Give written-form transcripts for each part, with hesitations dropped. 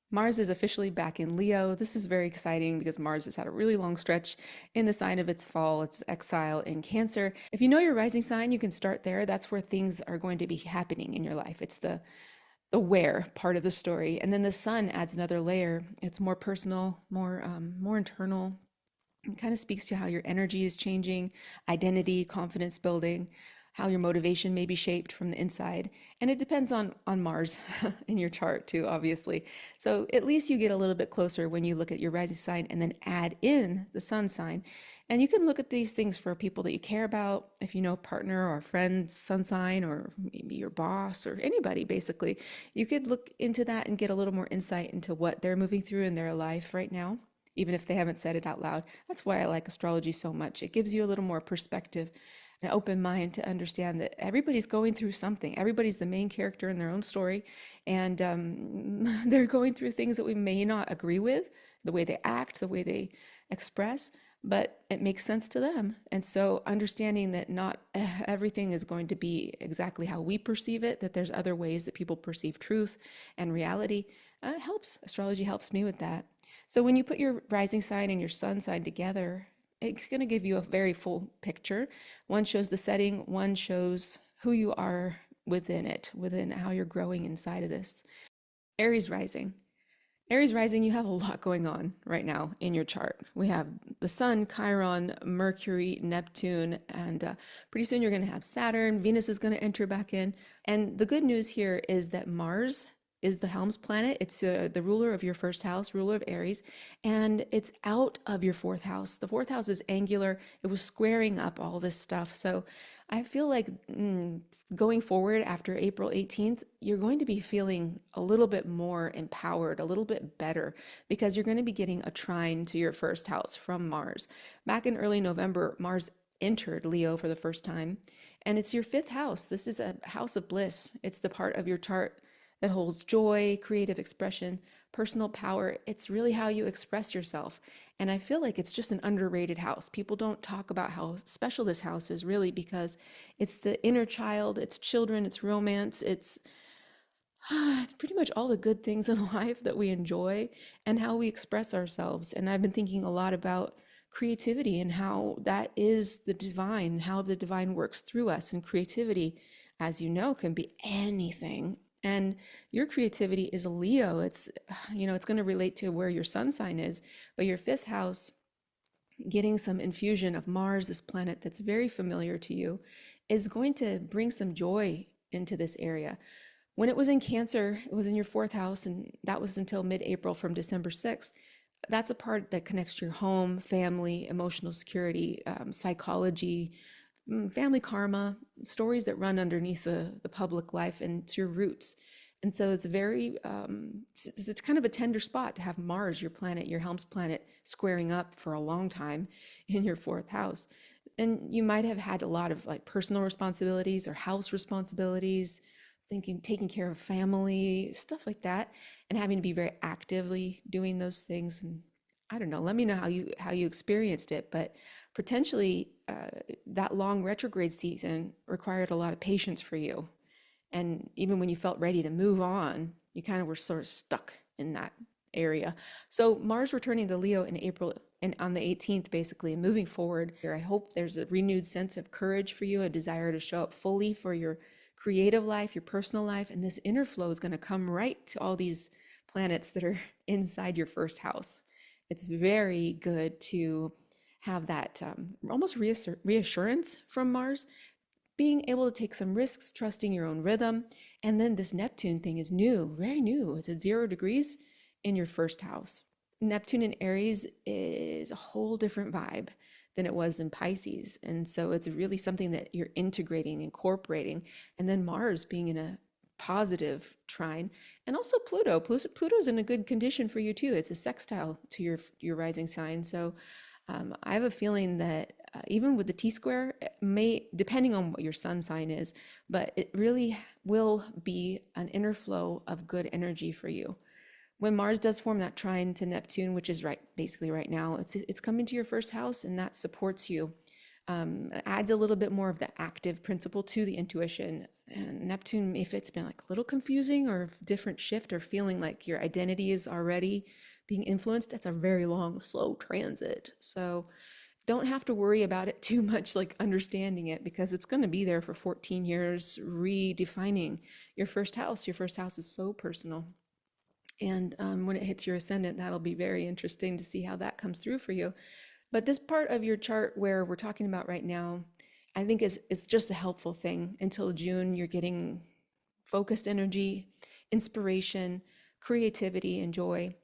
Mars is officially back in Leo. This is very exciting because Mars has had a really long stretch in the sign of its fall, its exile in Cancer. If you know your rising sign, you can start there. That's where things are going to be happening in your life. It's the where part of the story. And then the sun adds another layer. It's more personal, more internal. It kind of speaks to how your energy is changing, identity, confidence building, how your motivation may be shaped from the inside. And it depends on Mars in your chart too, obviously. So at least you get a little bit closer when you look at your rising sign and then add in the sun sign. And you can look at these things for people that you care about, if you know a partner or a friend, sun sign, or maybe your boss or anybody, basically. You could look into that and get a little more insight into what they're moving through in their life right now, even if they haven't said it out loud. That's why I like astrology so much. It gives you a little more perspective, an open mind to understand that everybody's going through something. Everybody's the main character in their own story, and they're going through things that we may not agree with, the way they act, the way they express, but it makes sense to them. And so understanding that not everything is going to be exactly how we perceive it, that there's other ways that people perceive truth and reality, helps. Astrology helps me with that. So when you put your rising sign and your sun sign together, it's going to give you a very full picture. One shows the setting, one shows who you are within it, within how you're growing inside of this. Aries Rising. Aries Rising, you have a lot going on right now in your chart. We have the Sun, Chiron, Mercury, Neptune, and pretty soon you're going to have Saturn. Venus is going to enter back in. And the good news here is that Mars is the Helms planet. It's the ruler of your first house, ruler of Aries, and it's out of your fourth house. The fourth house is angular. It was squaring up all this stuff. So I feel like going forward after April 18th, you're going to be feeling a little bit more empowered, a little bit better, because you're going to be getting a trine to your first house from Mars. Back in early November, Mars entered Leo for the first time, and it's your fifth house. This is a house of bliss. It's the part of your chart that holds joy, creative expression, personal power. It's really how you express yourself. And I feel like it's just an underrated house. People don't talk about how special this house is really, because it's the inner child, it's children, it's romance, it's pretty much all the good things in life that we enjoy and how we express ourselves. And I've been thinking a lot about creativity and how that is the divine, how the divine works through us. And creativity, as you know, can be anything. And your creativity is a Leo. It's going to relate to where your sun sign is, but your fifth house, getting some infusion of Mars, this planet that's very familiar to you, is going to bring some joy into this area. When it was in Cancer, it was in your fourth house, and that was until mid-April, from December 6th. That's a part that connects to your home, family, emotional security, psychology, family karma, stories that run underneath the public life, and it's your roots. And so it's it's kind of a tender spot to have Mars, your planet, your Helms planet, squaring up for a long time in your fourth house. And you might have had a lot of like personal responsibilities or house responsibilities, taking care of family, stuff like that, and having to be very actively doing those things. And I don't know, let me know how you experienced it, but potentially that long retrograde season required a lot of patience for you. And even when you felt ready to move on, you kind of were sort of stuck in that area. So Mars returning to Leo in April and on the 18th, basically, and moving forward here, I hope there's a renewed sense of courage for you, a desire to show up fully for your creative life, your personal life. And this inner flow is going to come right to all these planets that are inside your first house. It's very good to have that almost reassurance from Mars, being able to take some risks, trusting your own rhythm. And then this Neptune thing is new, very new. It's at 0 degrees in your first house. Neptune in Aries is a whole different vibe than it was in Pisces. And so it's really something that you're integrating, incorporating. And then Mars being in a positive trine, and also Pluto's in a good condition for you too. It's a sextile to your rising sign. So I have a feeling that even with the T-square, depending on what your sun sign is, but it really will be an inner flow of good energy for you. When Mars does form that trine to Neptune, which is basically right now, it's coming to your first house, and that supports you. Adds a little bit more of the active principle to the intuition, And Neptune, if it's been like a little confusing or different shift or feeling like your identity is already being influenced, that's a very long, slow transit. So don't have to worry about it too much, like understanding it, because it's going to be there for 14 years, redefining your first house. Your first house is so personal. And when it hits your ascendant, that'll be very interesting to see how that comes through for you. But this part of your chart where we're talking about right now, I think is just a helpful thing. Until June, you're getting focused energy, inspiration, creativity, and joy.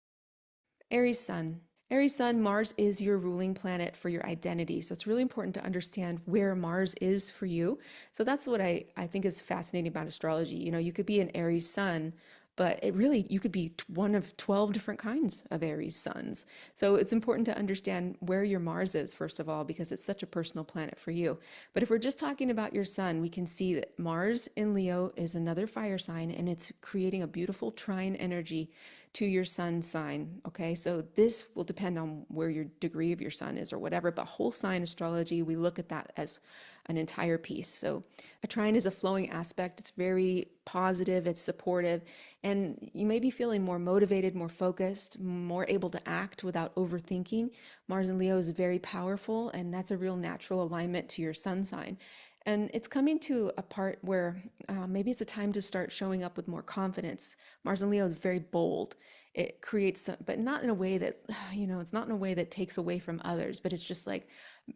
Aries Sun. Aries Sun, Mars is your ruling planet for your identity. So it's really important to understand where Mars is for you. So that's what I think is fascinating about astrology. You know, you could be an Aries Sun, but it really, you could be one of 12 different kinds of Aries Suns. So it's important to understand where your Mars is, first of all, because it's such a personal planet for you. But if we're just talking about your Sun, we can see that Mars in Leo is another fire sign, and it's creating a beautiful trine energy to your Sun sign. Okay, so this will depend on where your degree of your Sun is or whatever, but whole sign astrology, we look at that as an entire piece. So a trine is a flowing aspect. It's very positive, it's supportive, and you may be feeling more motivated, more focused, more able to act without overthinking. Mars in Leo is very powerful, and that's a real natural alignment to your Sun sign. And it's coming to a part where maybe it's a time to start showing up with more confidence. Mars in Leo is very bold. It creates, but not in a way that, it's not in a way that takes away from others, but it's just like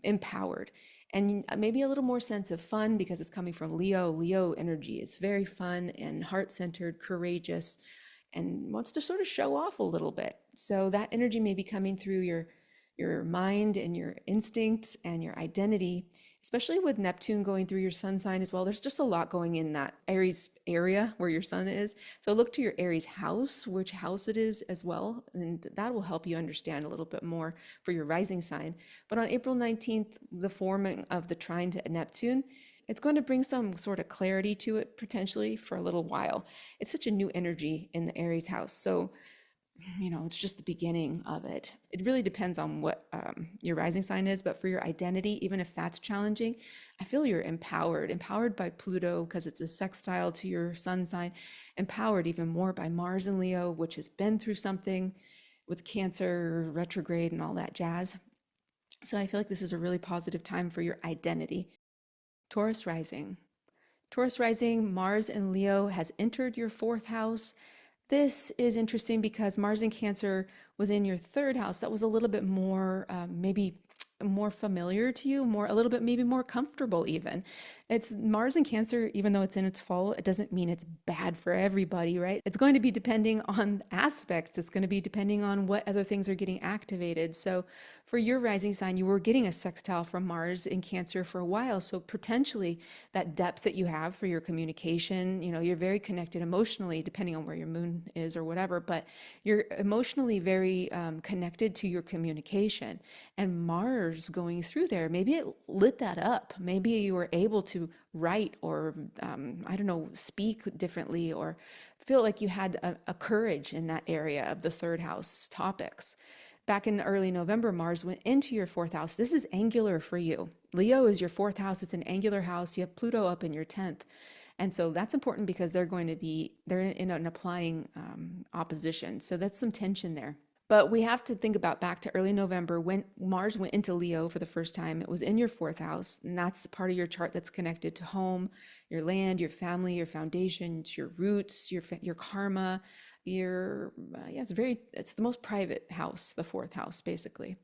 empowered. And maybe a little more sense of fun because it's coming from Leo. Leo energy is very fun and heart-centered, courageous, and wants to sort of show off a little bit. So that energy may be coming through your mind and your instincts and your identity, especially with Neptune going through your Sun sign as well. There's just a lot going in that Aries area where your Sun is. So look to your Aries house, which house it is as well, and that will help you understand a little bit more for your rising sign. But on April 19th, the forming of the trine to Neptune, it's going to bring some sort of clarity to it potentially for a little while. It's such a new energy in the Aries house. So it's just the beginning of it. It really depends on what your rising sign is, but for your identity, even if that's challenging, I feel you're empowered by Pluto because it's a sextile to your Sun sign, empowered even more by Mars in Leo, which has been through something with Cancer, retrograde, and all that jazz. So I feel like this is a really positive time for your identity. Taurus Rising. Taurus Rising, Mars in Leo has entered your fourth house. This is interesting because Mars in Cancer was in your third house. That was a little bit more, maybe more familiar to you, a little bit maybe more comfortable even. It's Mars in Cancer, even though it's in its fall, it doesn't mean it's bad for everybody, right? It's going to be depending on aspects. It's going to be depending on what other things are getting activated. So for your rising sign, you were getting a sextile from Mars in Cancer for a while. So potentially that depth that you have for your communication, you're very connected emotionally, depending on where your moon is or whatever, but you're emotionally very connected to your communication. And Mars going through there, maybe it lit that up. Maybe you were able to write or, speak differently or feel like you had a courage in that area of the third house topics. Back in early November, Mars went into your fourth house. This is angular for you. Leo is your fourth house. It's an angular house. You have Pluto up in your 10th. And so that's important because they're in an applying opposition. So that's some tension there. But we have to think about back to early November when Mars went into Leo for the first time. It was in your fourth house, and that's the part of your chart that's connected to home, your land, your family, your foundations, your roots, your karma, it's the most private house, the fourth house, basically.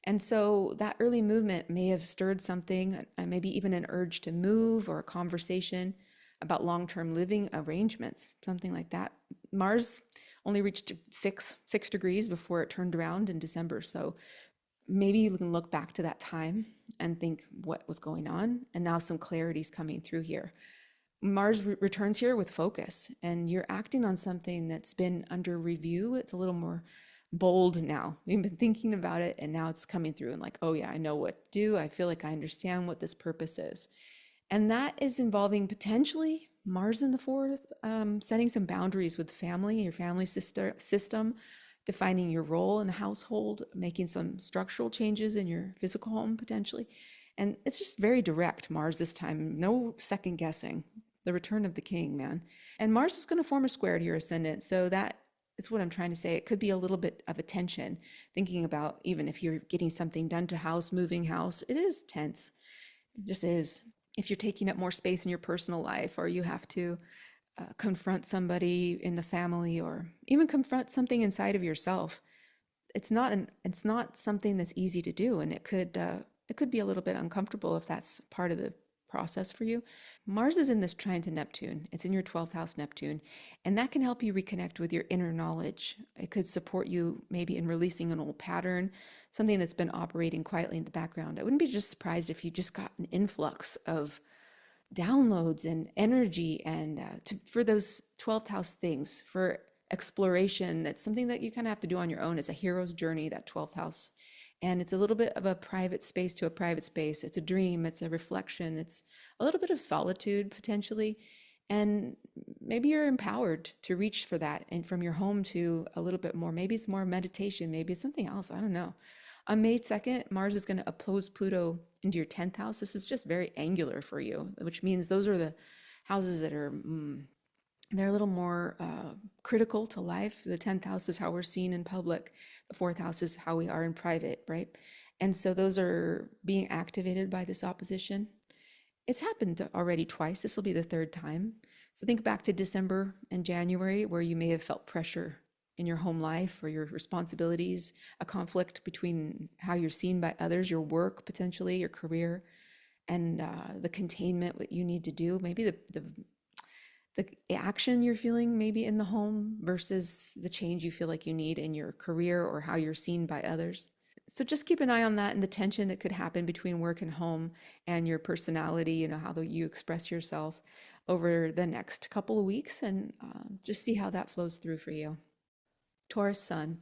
And so that early movement may have stirred something, maybe even an urge to move or a conversation about long-term living arrangements, something like that. Mars only reached 6 degrees before it turned around in December. So maybe you can look back to that time and think what was going on. And now some clarity is coming through here. Mars returns here with focus, and you're acting on something that's been under review. It's a little more bold now. You've been thinking about it, and now it's coming through and like, oh yeah, I know what to do. I feel like I understand what this purpose is. And that is involving potentially Mars in the fourth, setting some boundaries with family, your family system, defining your role in the household, making some structural changes in your physical home potentially. And it's just very direct, Mars this time, no second guessing. the return of the king, man. And Mars is going to form a square to your ascendant. So that is what I'm trying to say. It could be a little bit of a tension, thinking about even if you're getting something done to house, moving house, it is tense. It just is. If you're taking up more space in your personal life, or you have to confront somebody in the family, or even confront something inside of yourself, it's not something that's easy to do, and it could be a little bit uncomfortable if that's part of the process for you. Mars is in this trine to Neptune. It's in your 12th house, Neptune, and that can help you reconnect with your inner knowledge. It could support you maybe in releasing an old pattern, something that's been operating quietly in the background. I wouldn't be just surprised if you just got an influx of downloads and energy, and for those 12th house things, for exploration. That's something that you kind of have to do on your own. It's a hero's journey, that 12th house. And it's a little bit of a private space to a private space. It's a dream, it's a reflection, it's a little bit of solitude potentially. And maybe you're empowered to reach for that, and from your home to a little bit more. Maybe it's more meditation, maybe it's something else. I don't know. On May 2nd, Mars is going to oppose Pluto into your 10th house. This is just very angular for you, which means those are the houses that are they're a little more critical to life. The 10th house is how we're seen in public. The 4th house is how we are in private, right? And so those are being activated by this opposition. It's happened already twice. This will be the third time. So think back to December and January, where you may have felt pressure in your home life or your responsibilities, a conflict between how you're seen by others, your work potentially, your career, and the containment what you need to do. Maybe the action you're feeling maybe in the home versus the change you feel like you need in your career or how you're seen by others. So just keep an eye on that, and the tension that could happen between work and home, and your personality, how you express yourself over the next couple of weeks, and just see how that flows through for you. Taurus Sun.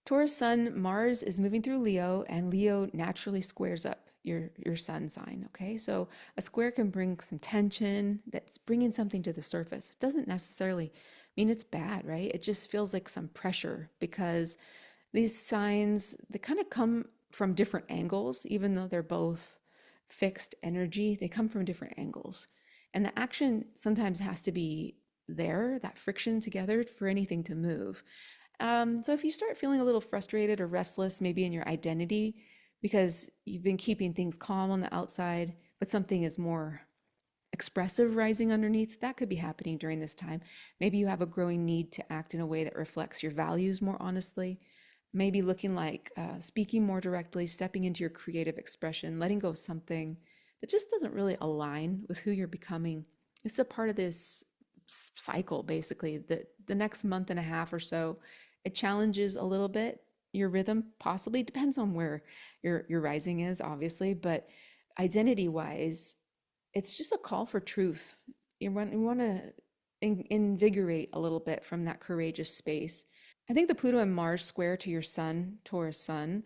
Taurus Sun, Mars is moving through Leo, and Leo naturally squares up your sun sign, okay? So a square can bring some tension, that's bringing something to the surface. It doesn't necessarily mean it's bad, right? It just feels like some pressure, because these signs, they kind of come from different angles. Even though they're both fixed energy, they come from different angles. And the action sometimes has to be there, that friction together, for anything to move. So if you start feeling a little frustrated or restless, maybe in your identity, because you've been keeping things calm on the outside, but something is more expressive rising underneath, that could be happening during this time. Maybe you have a growing need to act in a way that reflects your values more honestly. Maybe looking like speaking more directly, stepping into your creative expression, letting go of something that just doesn't really align with who you're becoming. It's a part of this cycle, basically, that the next month and a half or so, it challenges a little bit your rhythm, possibly. Depends on where your rising is, obviously, but identity wise, it's just a call for truth. You want to invigorate a little bit from that courageous space. I think the Pluto and Mars square to your sun, Taurus Sun,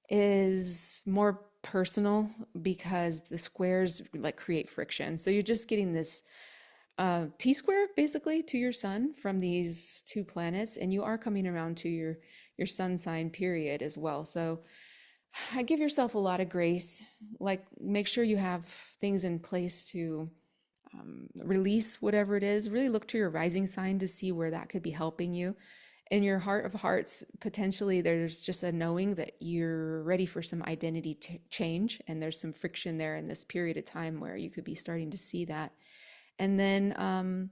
is more personal, because the squares like create friction. So you're just getting this T-square basically to your sun from these two planets, and you are coming around to your sun sign period as well. So I give yourself a lot of grace. Like, make sure you have things in place to release whatever it is. Really look to your rising sign to see where that could be helping you. In your heart of hearts, potentially there's just a knowing that you're ready for some identity change, and there's some friction there in this period of time where you could be starting to see that. And then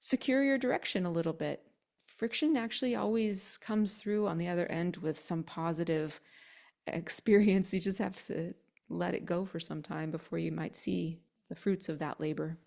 secure your direction a little bit. Friction actually always comes through on the other end with some positive experience. You just have to let it go for some time before you might see the fruits of that labor.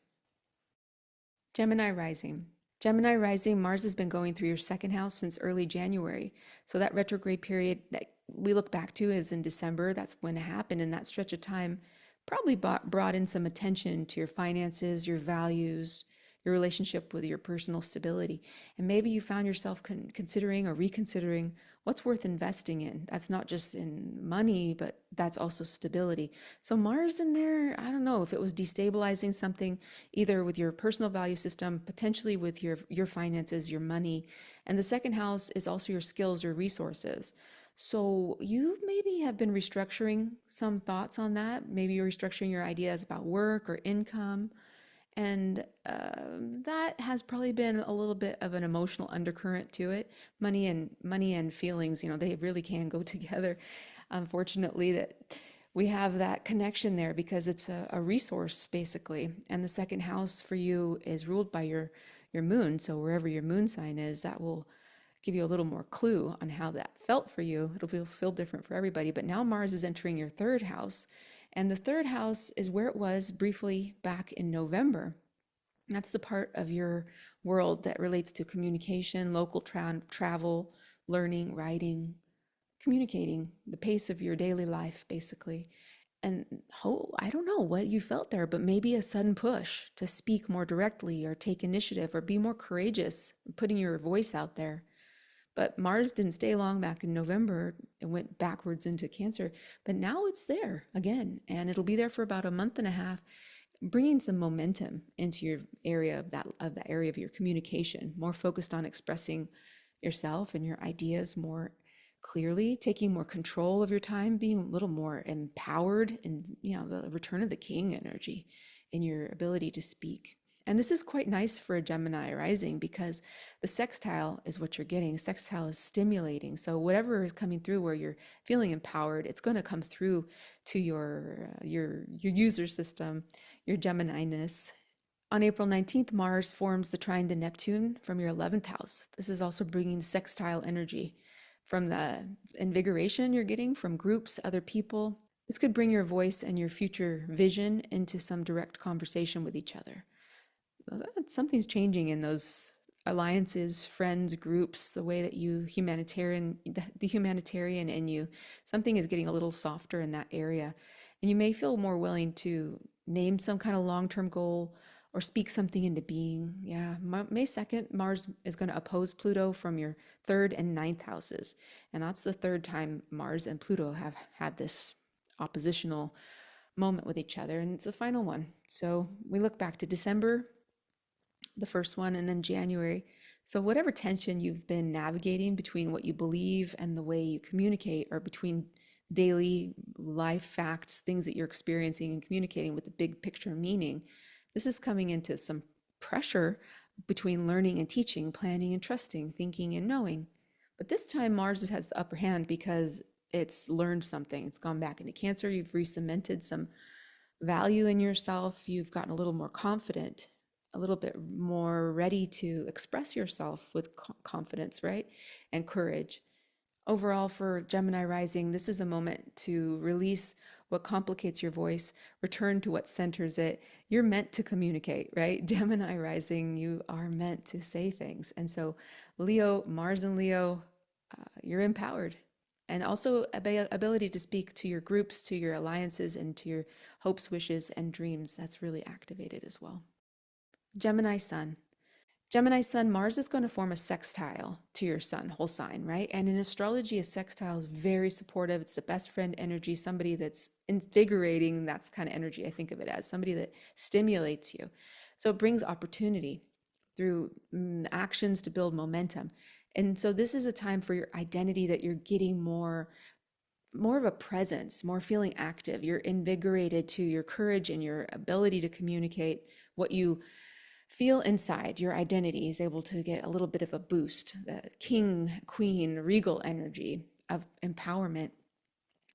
Gemini Rising. Gemini Rising, Mars has been going through your second house since early January. So that retrograde period that we look back to is in December. That's when it happened, and that stretch of time probably brought in some attention to your finances, your values, your relationship with your personal stability. And maybe you found yourself considering or reconsidering what's worth investing in. That's not just in money, but that's also stability. So Mars in there, I don't know if it was destabilizing something, either with your personal value system, potentially with your finances, your money. And the second house is also your skills, your resources. So you maybe have been restructuring some thoughts on that. Maybe you're restructuring your ideas about work or income. And that has probably been a little bit of an emotional undercurrent to it. Money and feelings, they really can go together. Unfortunately, that we have that connection there because it's a resource basically. And the second house for you is ruled by your moon. So wherever your moon sign is, that will give you a little more clue on how that felt for you. It'll feel different for everybody. But now Mars is entering your third house. And the third house is where it was briefly back in November. That's the part of your world that relates to communication, local travel, learning, writing, communicating, the pace of your daily life, basically. And I don't know what you felt there, but maybe a sudden push to speak more directly or take initiative or be more courageous, putting your voice out there. But Mars didn't stay long back in November. It went backwards into Cancer, but now it's there again, and it'll be there for about a month and a half, bringing some momentum into your area of that area of your communication, more focused on expressing yourself and your ideas more clearly, taking more control of your time, being a little more empowered, and the return of the king energy in your ability to speak. And this is quite nice for a Gemini rising because the sextile is what you're getting. Sextile is stimulating. So whatever is coming through where you're feeling empowered, it's going to come through to your user system, your Gemini-ness. On April 19th, Mars forms the trine to Neptune from your 11th house. This is also bringing sextile energy from the invigoration you're getting from groups, other people. This could bring your voice and your future vision into some direct conversation with each other. Something's changing in those alliances, friends, groups, the way that the humanitarian in you, something is getting a little softer in that area. And you may feel more willing to name some kind of long-term goal or speak something into being. Yeah, May 2nd, Mars is going to oppose Pluto from your 3rd and 9th houses. And that's the 3rd time Mars and Pluto have had this oppositional moment with each other. And it's the final one. So we look back to December, the first one, and then January. So whatever tension you've been navigating between what you believe and the way you communicate, or between daily life facts, things that you're experiencing and communicating with the big picture meaning, this is coming into some pressure between learning and teaching, planning and trusting, thinking and knowing. But this time Mars has the upper hand because it's learned something. It's gone back into Cancer. You've re-cemented some value in yourself. You've gotten a little more confident, a little bit more ready to express yourself with confidence, right? And courage. Overall, for Gemini rising, this is a moment to release what complicates your voice, return to what centers it. You're meant to communicate, right? Gemini rising, you are meant to say things. And so Leo, Mars and Leo, you're empowered. And also ability to speak to your groups, to your alliances, and to your hopes, wishes, and dreams. That's really activated as well. Gemini Sun. Gemini Sun, Mars is going to form a sextile to your sun, whole sign, right? And in astrology, a sextile is very supportive. It's the best friend energy, somebody that's invigorating. That's the kind of energy I think of it as, somebody that stimulates you. So it brings opportunity through actions to build momentum. And so this is a time for your identity that you're getting more of a presence, more feeling active. You're invigorated to your courage and your ability to communicate what you feel inside. Your identity is able to get a little bit of a boost, the king, queen, regal energy of empowerment.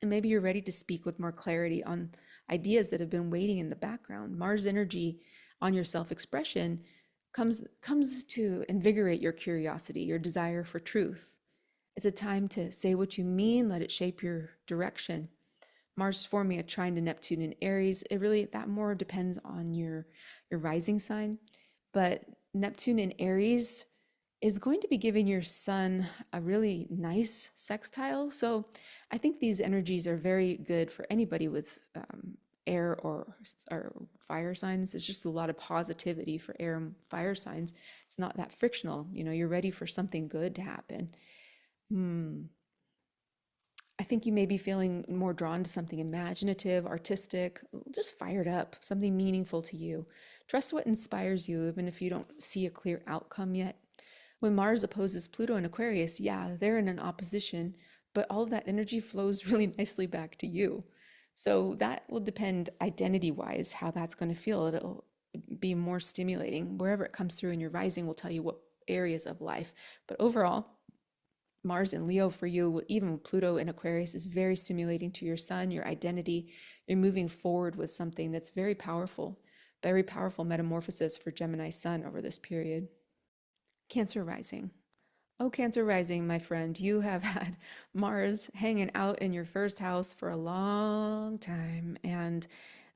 And maybe you're ready to speak with more clarity on ideas that have been waiting in the background. Mars energy on your self-expression comes to invigorate your curiosity, your desire for truth. It's a time to say what you mean, let it shape your direction. Mars forming a trine to Neptune in Aries, that more depends on your rising sign. But Neptune in Aries is going to be giving your sun a really nice sextile. So I think these energies are very good for anybody with air or fire signs. It's just a lot of positivity for air and fire signs. It's not that frictional. You're ready for something good to happen. I think you may be feeling more drawn to something imaginative, artistic, just fired up, something meaningful to you. Trust what inspires you, even if you don't see a clear outcome yet. When Mars opposes Pluto in Aquarius, yeah, they're in an opposition, but all of that energy flows really nicely back to you. So that will depend identity-wise how that's going to feel. be more stimulating. Wherever it comes through in your rising will tell you what areas of life. But overall, Mars in Leo for you, even with Pluto in Aquarius, is very stimulating to your sun, your identity. You're moving forward with something that's very powerful metamorphosis for Gemini Sun over this period. Cancer Rising. Oh, Cancer Rising, my friend, you have had Mars hanging out in your first house for a long time. And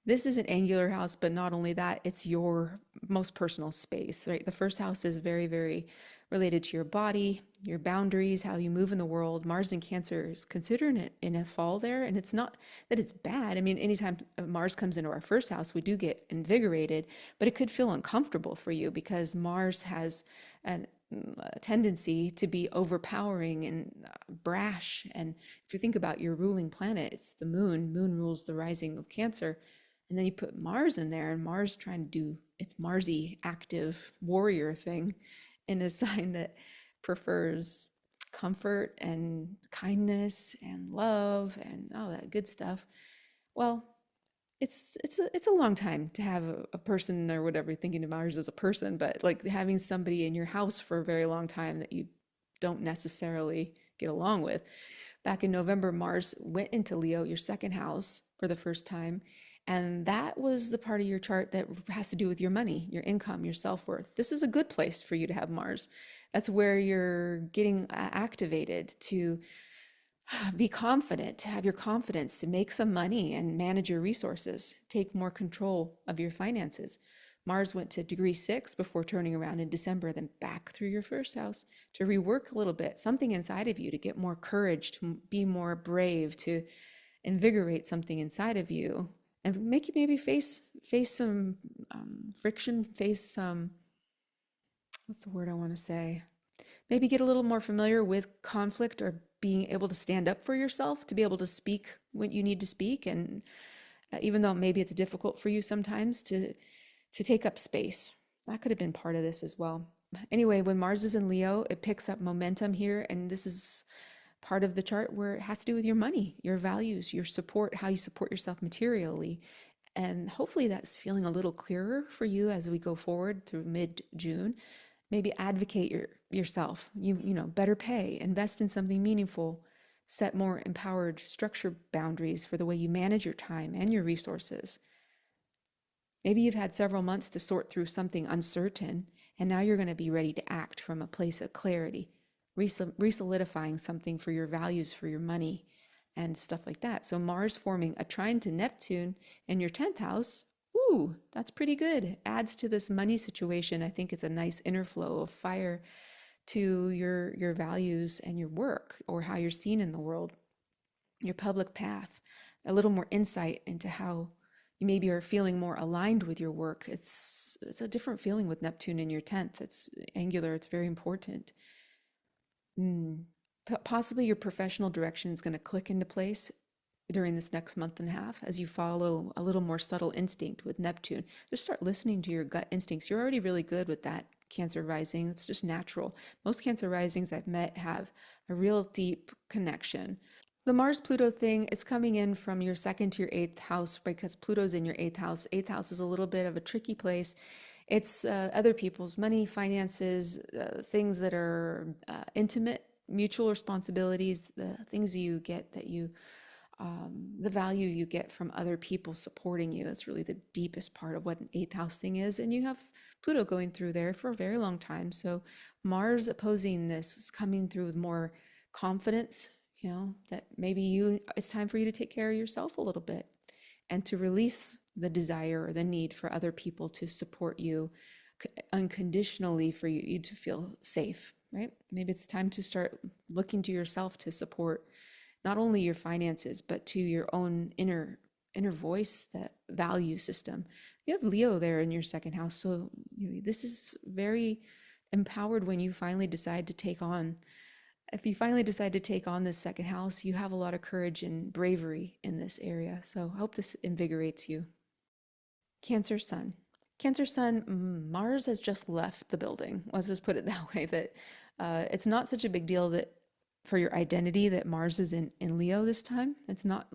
this is an angular house, but not only that, it's your most personal space, right? The first house is very, very related to your body, your boundaries, how you move in the world. Mars in Cancer is considering it in a fall there. And it's not that it's bad. I mean, anytime Mars comes into our first house, we do get invigorated, but it could feel uncomfortable for you because Mars has a tendency to be overpowering and brash. And if you think about your ruling planet, it's the moon. Moon rules the rising of Cancer. And then you put Mars in there, and Mars trying to do its Marsy active warrior thing in a sign that prefers comfort and kindness and love and all that good stuff. Well, it's a long time to have a person or whatever thinking of Mars as a person, but like having somebody in your house for a very long time that you don't necessarily get along with. Back in November, Mars went into Leo, your second house, for the first time. And that was the part of your chart that has to do with your money, your income, your self-worth. This is a good place for you to have Mars. That's where you're getting activated to be confident, to have your confidence, to make some money and manage your resources, take more control of your finances. Mars went to degree 6 before turning around in December, then back through your first house to rework a little bit, something inside of you to get more courage, to be more brave, to invigorate something inside of you and make you maybe face some friction, face some, what's the word I want to say? Maybe get a little more familiar with conflict or being able to stand up for yourself, to be able to speak when you need to speak. And even though maybe it's difficult for you sometimes to take up space, that could have been part of this as well. Anyway, when Mars is in Leo, it picks up momentum here. And this is part of the chart where it has to do with your money, your values, your support, how you support yourself materially. And hopefully that's feeling a little clearer for you as we go forward through mid-June. Maybe advocate yourself, you know, better pay, invest in something meaningful, set more empowered structure boundaries for the way you manage your time and your resources. Maybe you've had several months to sort through something uncertain, and now you're going to be ready to act from a place of clarity, resolidifying something for your values, for your money, and stuff like that. So Mars forming a trine to Neptune in your 10th house, ooh, that's pretty good. Adds to this money situation. I think it's a nice inner flow of fire to your values and your work, or how you're seen in the world, your public path, a little more insight into how you maybe are feeling more aligned with your work. It's a different feeling with Neptune in your 10th. It's angular. It's very important. Possibly your professional direction is going to click into place during this next month and a half as you follow a little more subtle instinct with Neptune. Just start listening to your gut instincts. You're already really good with that, Cancer Rising. It's just natural. Most Cancer Risings I've met have a real deep connection. The Mars-Pluto thing, it's coming in from your 2nd to your 8th house because Pluto's in your 8th house. 8th house is a little bit of a tricky place. It's other people's money, finances, things that are intimate, mutual responsibilities, the things you get that you the value you get from other people supporting you. It's really the deepest part of what an 8th house thing is. And you have Pluto going through there for a very long time. So Mars opposing this is coming through with more confidence, you know, that maybe it's time for you to take care of yourself a little bit and to release the desire or the need for other people to support you unconditionally, for you to feel safe, right? Maybe it's time to start looking to yourself to support not only your finances, but to your own inner voice, that value system. You have Leo there in your 2nd house. So this is very empowered when you finally decide to take on, if you finally decide to take on this 2nd house, you have a lot of courage and bravery in this area. So I hope this invigorates you. Cancer Sun. Cancer Sun, Mars has just left the building. Let's just put it that way, that it's not such a big deal that for your identity that Mars is in Leo this time. It's not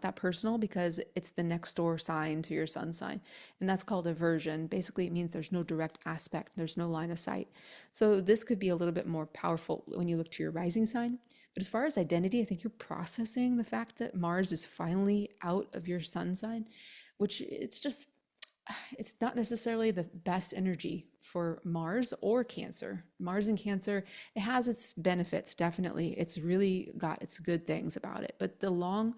that personal because it's the next door sign to your sun sign. And that's called aversion. Basically, it means there's no direct aspect, there's no line of sight. So this could be a little bit more powerful when you look to your rising sign. But as far as identity, I think you're processing the fact that Mars is finally out of your sun sign, which it's not necessarily the best energy for Mars or Cancer. Mars and Cancer, it has its benefits, definitely. It's really got its good things about it. But the long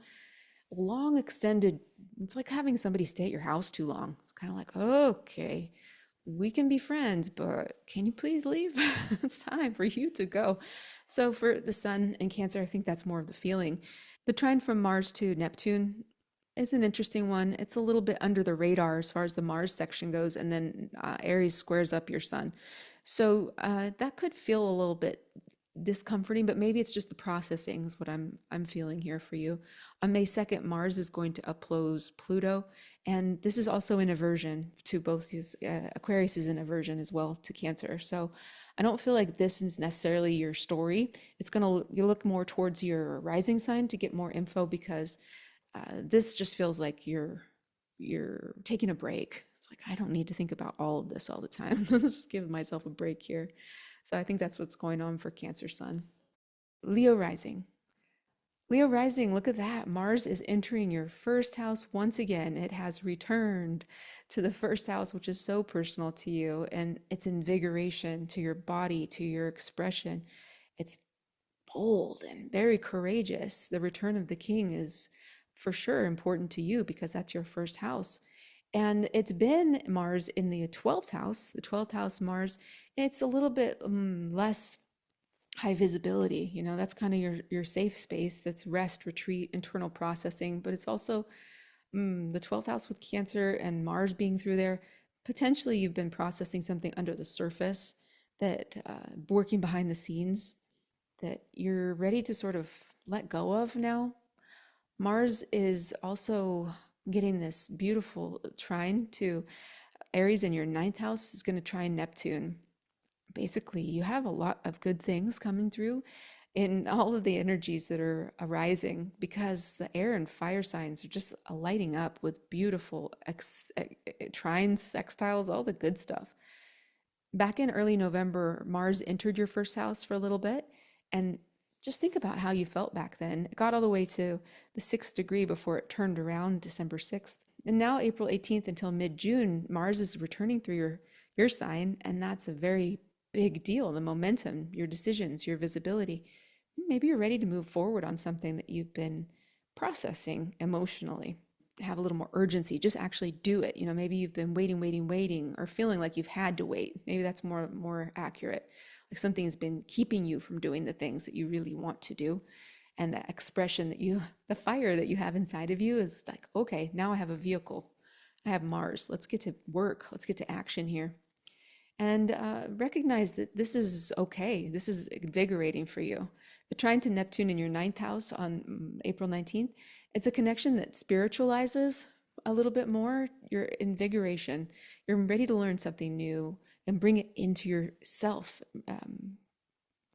extended, it's like having somebody stay at your house too long. It's kind of like, okay, we can be friends, but can you please leave? It's time for you to go. So for the Sun and Cancer, I think that's more of the feeling. The trine from Mars to Neptune is an interesting one. It's a little bit under the radar as far as the Mars section goes, and then Aries squares up your Sun. So that could feel a little bit discomforting, but maybe it's just the processing is what I'm feeling here for you. On May 2nd, Mars is going to oppose Pluto, and this is also in aversion to both these. Aquarius is in aversion as well to Cancer. So I don't feel like this is necessarily your story. It's you look more towards your rising sign to get more info, because this just feels like you're taking a break. It's like, I don't need to think about all of this all the time. Let's just give myself a break here. So I think that's what's going on for Cancer Sun. Leo Rising. Leo Rising, look at that. Mars is entering your first house once again. It has returned to the first house, which is so personal to you, and it's invigoration to your body, to your expression. It's bold and very courageous. The return of the king is for sure important to you because that's your first house. And it's been Mars in the 12th house. The 12th house Mars, it's a little bit less high visibility. You know, that's kind of your safe space. That's rest, retreat, internal processing. But it's also the 12th house with Cancer and Mars being through there. Potentially you've been processing something under the surface, that working behind the scenes, that you're ready to sort of let go of now. Mars is also getting this beautiful trine to Aries in your 9th house. Is going to trine Neptune. Basically, you have a lot of good things coming through in all of the energies that are arising, because the air and fire signs are just lighting up with beautiful trines, sextiles, all the good stuff. Back in early November, Mars entered your first house for a little bit, and just think about how you felt back then. It got all the way to the 6th degree before it turned around December 6th. And now April 18th until mid-June, Mars is returning through your sign, and that's a very big deal. The momentum, your decisions, your visibility. Maybe you're ready to move forward on something that you've been processing emotionally. Have a little more urgency, just actually do it. You know, maybe you've been waiting, or feeling like you've had to wait. Maybe that's more accurate. Like something's been keeping you from doing the things that you really want to do. And that expression the fire that you have inside of you is like, okay, now I have a vehicle. I have Mars. Let's get to work. Let's get to action here. And recognize that this is okay. This is invigorating for you. The trine to Neptune in your 9th house on April 19th, it's a connection that spiritualizes a little bit more your invigoration. You're ready to learn something new and bring it into yourself.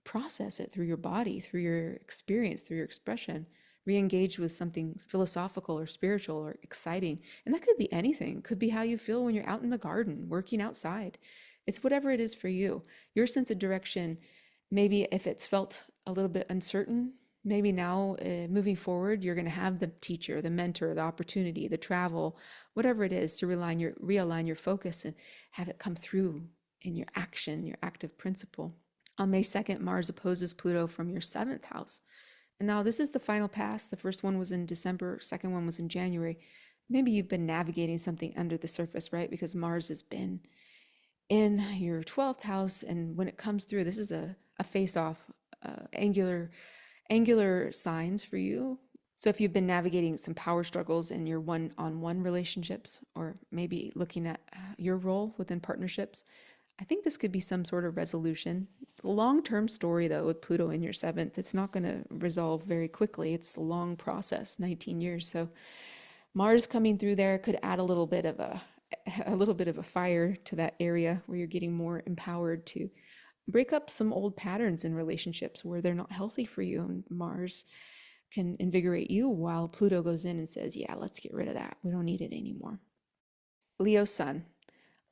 Process it through your body, through your experience, through your expression. Re-engage with something philosophical or spiritual or exciting. And that could be anything. It could be how you feel when you're out in the garden, working outside. It's whatever it is for you. Your sense of direction, maybe if it's felt a little bit uncertain, maybe now moving forward, you're going to have the teacher, the mentor, the opportunity, the travel, whatever it is, to realign your focus and have it come through in your action, your active principle. On May 2nd, Mars opposes Pluto from your 7th house. And now this is the final pass. The first one was in December, second one was in January. Maybe you've been navigating something under the surface, right? Because Mars has been in your 12th house, and when it comes through, this is a face-off, angular signs for you. So if you've been navigating some power struggles in your one-on-one relationships, or maybe looking at your role within partnerships, I think this could be some sort of resolution. The long-term story, though, with Pluto in your 7th, it's not going to resolve very quickly. It's a long process, 19 years. So Mars coming through there could add a little bit of a fire to that area where you're getting more empowered to break up some old patterns in relationships where they're not healthy for you. And Mars can invigorate you while Pluto goes in and says, yeah, let's get rid of that. We don't need it anymore. Leo Sun.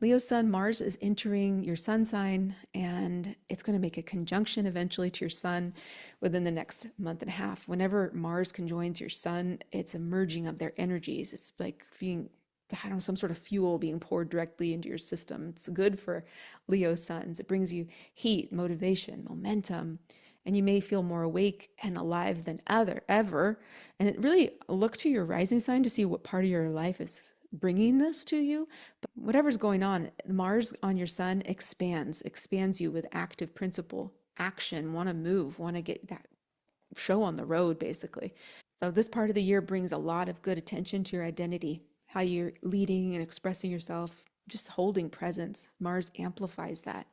Leo Sun, Mars is entering your sun sign, and it's going to make a conjunction eventually to your sun within the next month and a half. Whenever Mars conjoins your sun, it's a merging of their energies. It's like being, I don't know, some sort of fuel being poured directly into your system. It's good for Leo suns. It brings you heat, motivation, momentum, and you may feel more awake and alive than ever. And it really, look to your rising sign to see what part of your life is bringing this to you. But whatever's going on, Mars on your sun expands you with active principle, action, want to move, want to get that show on the road, basically. So this part of the year brings a lot of good attention to your identity, how you're leading and expressing yourself, just holding presence. Mars amplifies that.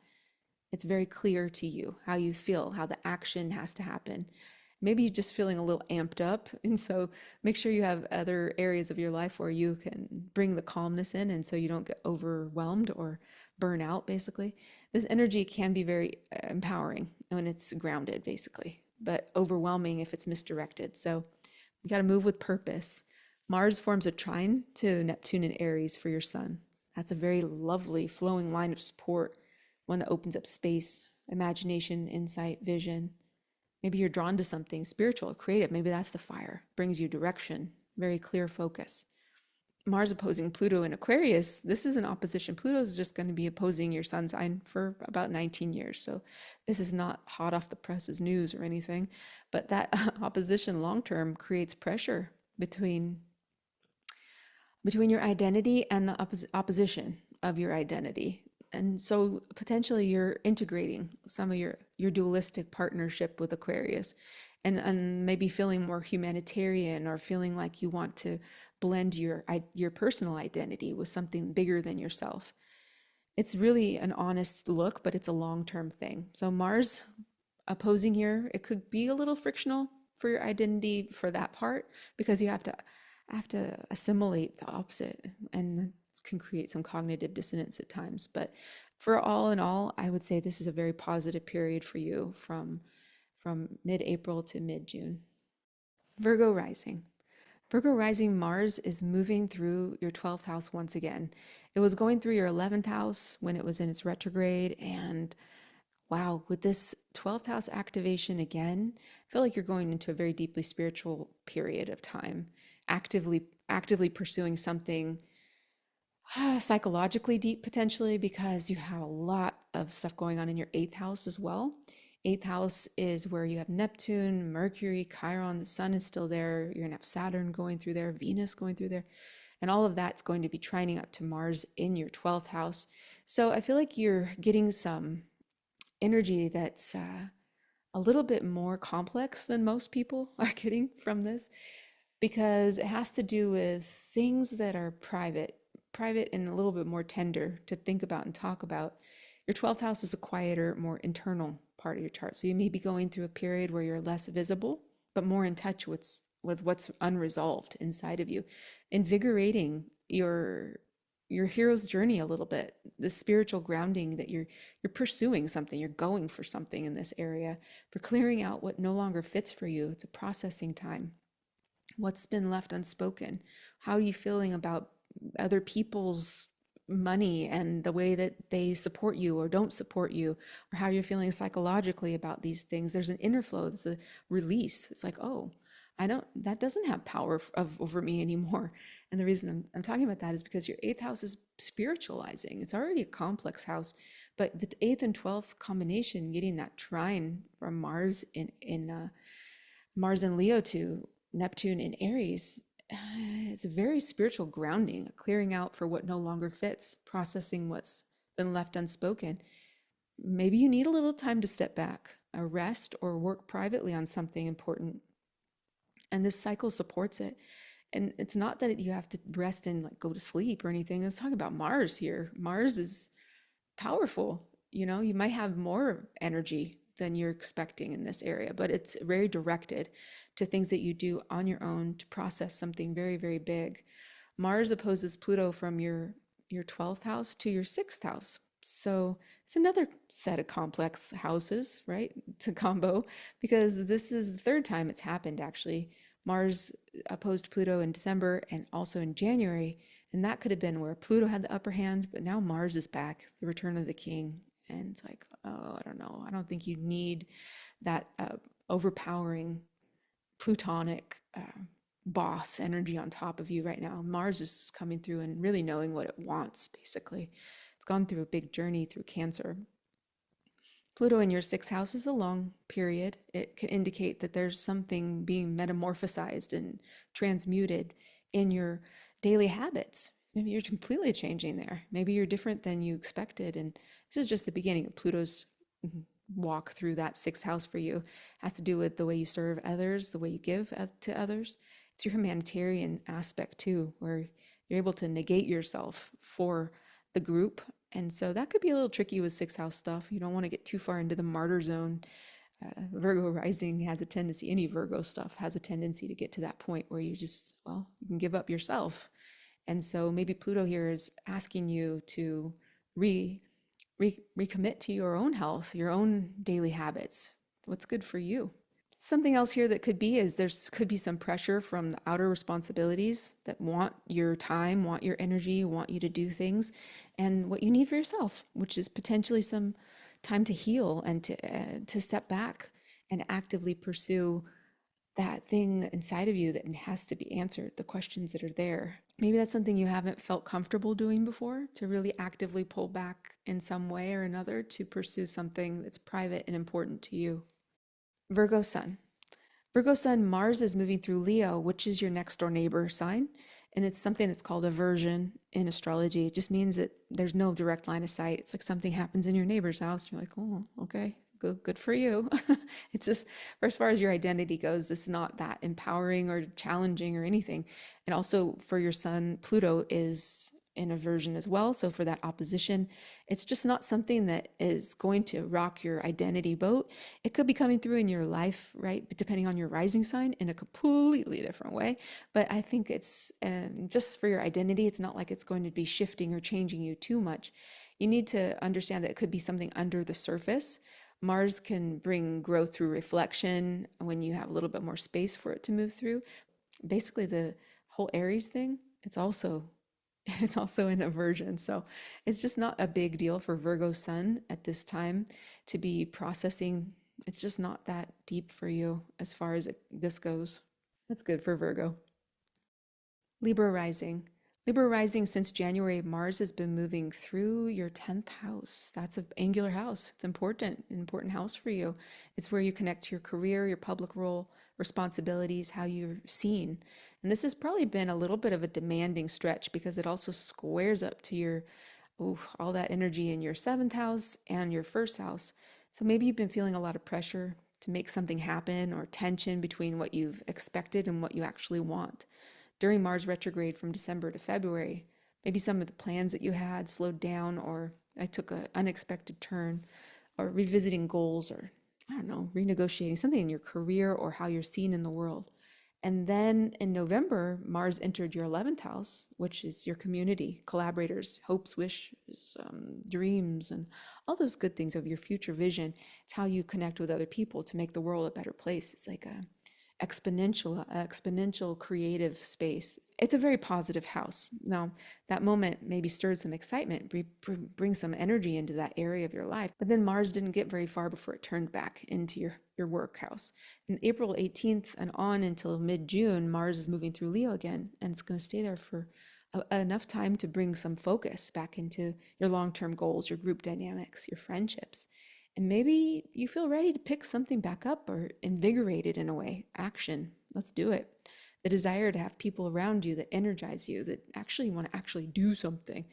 It's very clear to you how you feel, how the action has to happen. Maybe you're just feeling a little amped up. And so make sure you have other areas of your life where you can bring the calmness in, and so you don't get overwhelmed or burn out, basically. This energy can be very empowering when it's grounded, basically, but overwhelming if it's misdirected. So you got to move with purpose. Mars forms a trine to Neptune and Aries for your sun. That's a very lovely flowing line of support, one that opens up space, imagination, insight, vision. Maybe you're drawn to something spiritual or creative. Maybe that's the fire, brings you direction, very clear focus. Mars opposing Pluto in Aquarius, this is an opposition. Pluto is just going to be opposing your sun sign for about 19 years. So this is not hot off the presses news or anything, but that opposition long-term creates pressure between your identity and the opposition of your identity. And so potentially you're integrating some of your dualistic partnership with Aquarius, and maybe feeling more humanitarian, or feeling like you want to blend your personal identity with something bigger than yourself. It's really an honest look, but it's a long-term thing. So Mars opposing here, it could be a little frictional for your identity for that part, because you have to assimilate the opposite, and can create some cognitive dissonance at times. But for all in all, I would say this is a very positive period for you from mid-April to mid-June. Virgo Rising. Virgo Rising, Mars is moving through your 12th house once again. It was going through your 11th house when it was in its retrograde, and wow, with this 12th house activation again, I feel like you're going into a very deeply spiritual period of time, actively pursuing something psychologically deep, potentially, because you have a lot of stuff going on in your 8th house as well. 8th house is where you have Neptune, Mercury, Chiron, the sun is still there. You're gonna have Saturn going through there, Venus going through there, and all of that's going to be trining up to Mars in your 12th house. So I feel like you're getting some energy that's a little bit more complex than most people are getting from this, because it has to do with things that are private and a little bit more tender to think about and talk about. Your 12th house is a quieter, more internal part of your chart. So you may be going through a period where you're less visible, but more in touch with what's unresolved inside of you, invigorating your hero's journey a little bit, the spiritual grounding that you're pursuing something, you're going for something in this area, for clearing out what no longer fits for you. It's a processing time. What's been left unspoken? How are you feeling about other people's money and the way that they support you or don't support you, or how you're feeling psychologically about these things? There's an inner flow. There's a release. It's like, oh, that doesn't have power over me anymore. And the reason I'm talking about that is because your 8th house is spiritualizing. It's already a complex house, but the 8th and 12th combination, getting that trine from Mars in Mars and Leo to Neptune in Aries, it's a very spiritual grounding, a clearing out for what no longer fits, processing what's been left unspoken. Maybe you need a little time to step back, a rest, or work privately on something important. And this cycle supports it. And it's not that you have to rest and like go to sleep or anything. Let's talk about Mars here. Mars is powerful. You know, you might have more energy than you're expecting in this area, but it's very directed to things that you do on your own to process something very, very big. Mars opposes Pluto from your 12th house to your 6th house. So it's another set of complex houses, right? To combo, because this is the third time it's happened actually. Mars opposed Pluto in December and also in January. And that could have been where Pluto had the upper hand, but now Mars is back, the return of the king. And it's like, oh, I don't know. I don't think you need that overpowering plutonic boss energy on top of you right now. Mars is coming through and really knowing what it wants, basically. It's gone through a big journey through Cancer. Pluto in your sixth house is a long period. It can indicate that there's something being metamorphosized and transmuted in your daily habits. Maybe you're completely changing there. Maybe you're different than you expected. And this is just the beginning of Pluto's walk through that sixth house for you. It has to do with the way you serve others, the way you give to others. It's your humanitarian aspect too, where you're able to negate yourself for the group. And so that could be a little tricky with sixth house stuff. You don't want to get too far into the martyr zone. Virgo rising has a tendency, any Virgo stuff has a tendency to get to that point where you just, well, you can give up yourself. And so maybe Pluto here is asking you to recommit to your own health, your own daily habits, what's good for you. Something else here that could be is could be some pressure from the outer responsibilities that want your time, want your energy, want you to do things, and what you need for yourself, which is potentially some time to heal and to step back and actively pursue that thing inside of you that has to be answered, the questions that are there. Maybe that's something you haven't felt comfortable doing before, to really actively pull back in some way or another to pursue something that's private and important to you. Virgo Sun. Virgo Sun, Mars is moving through Leo, which is your next door neighbor sign. And it's something that's called aversion in astrology. It just means that there's no direct line of sight. It's like something happens in your neighbor's house. You're like, oh, okay, good for you. It's just, for as far as your identity goes, this is not that empowering or challenging or anything. And also for your sun, Pluto is in aversion as well. So for that opposition, it's just not something that is going to rock your identity boat. It could be coming through in your life, right? Depending on your rising sign in a completely different way. But I think it's just for your identity. It's not like it's going to be shifting or changing you too much. You need to understand that it could be something under the surface. Mars can bring growth through reflection when you have a little bit more space for it to move through. Basically, the whole Aries thing, it's also in aversion. So it's just not a big deal for Virgo Sun at this time to be processing. It's just not that deep for you as far as this goes. That's good for Virgo. Libra Rising. Libra Rising, since January, Mars has been moving through your 10th house. That's an angular house. It's an important house for you. It's where you connect to your career, your public role, responsibilities, how you're seen. And this has probably been a little bit of a demanding stretch because it also squares up to your, all that energy in your 7th house and your 1st house. So maybe you've been feeling a lot of pressure to make something happen or tension between what you've expected and what you actually want. During Mars retrograde from December to February, maybe some of the plans that you had slowed down, or I took an unexpected turn, or revisiting goals, or I don't know, renegotiating something in your career or how you're seen in the world. And then in November, Mars entered your 11th house, which is your community, collaborators, hopes, wishes, dreams, and all those good things of your future vision. It's how you connect with other people to make the world a better place. It's like a exponential creative space. It's a very positive house. Now, that moment maybe stirred some excitement, bring some energy into that area of your life. But then Mars didn't get very far before it turned back into your work house. And April 18th and on until mid-June, Mars is moving through Leo again, and it's going to stay there for enough time to bring some focus back into your long-term goals, your group dynamics, your friendships. And maybe you feel ready to pick something back up or invigorated in a way. Action. Let's do it. The desire to have people around you that energize you, that actually want to actually do something,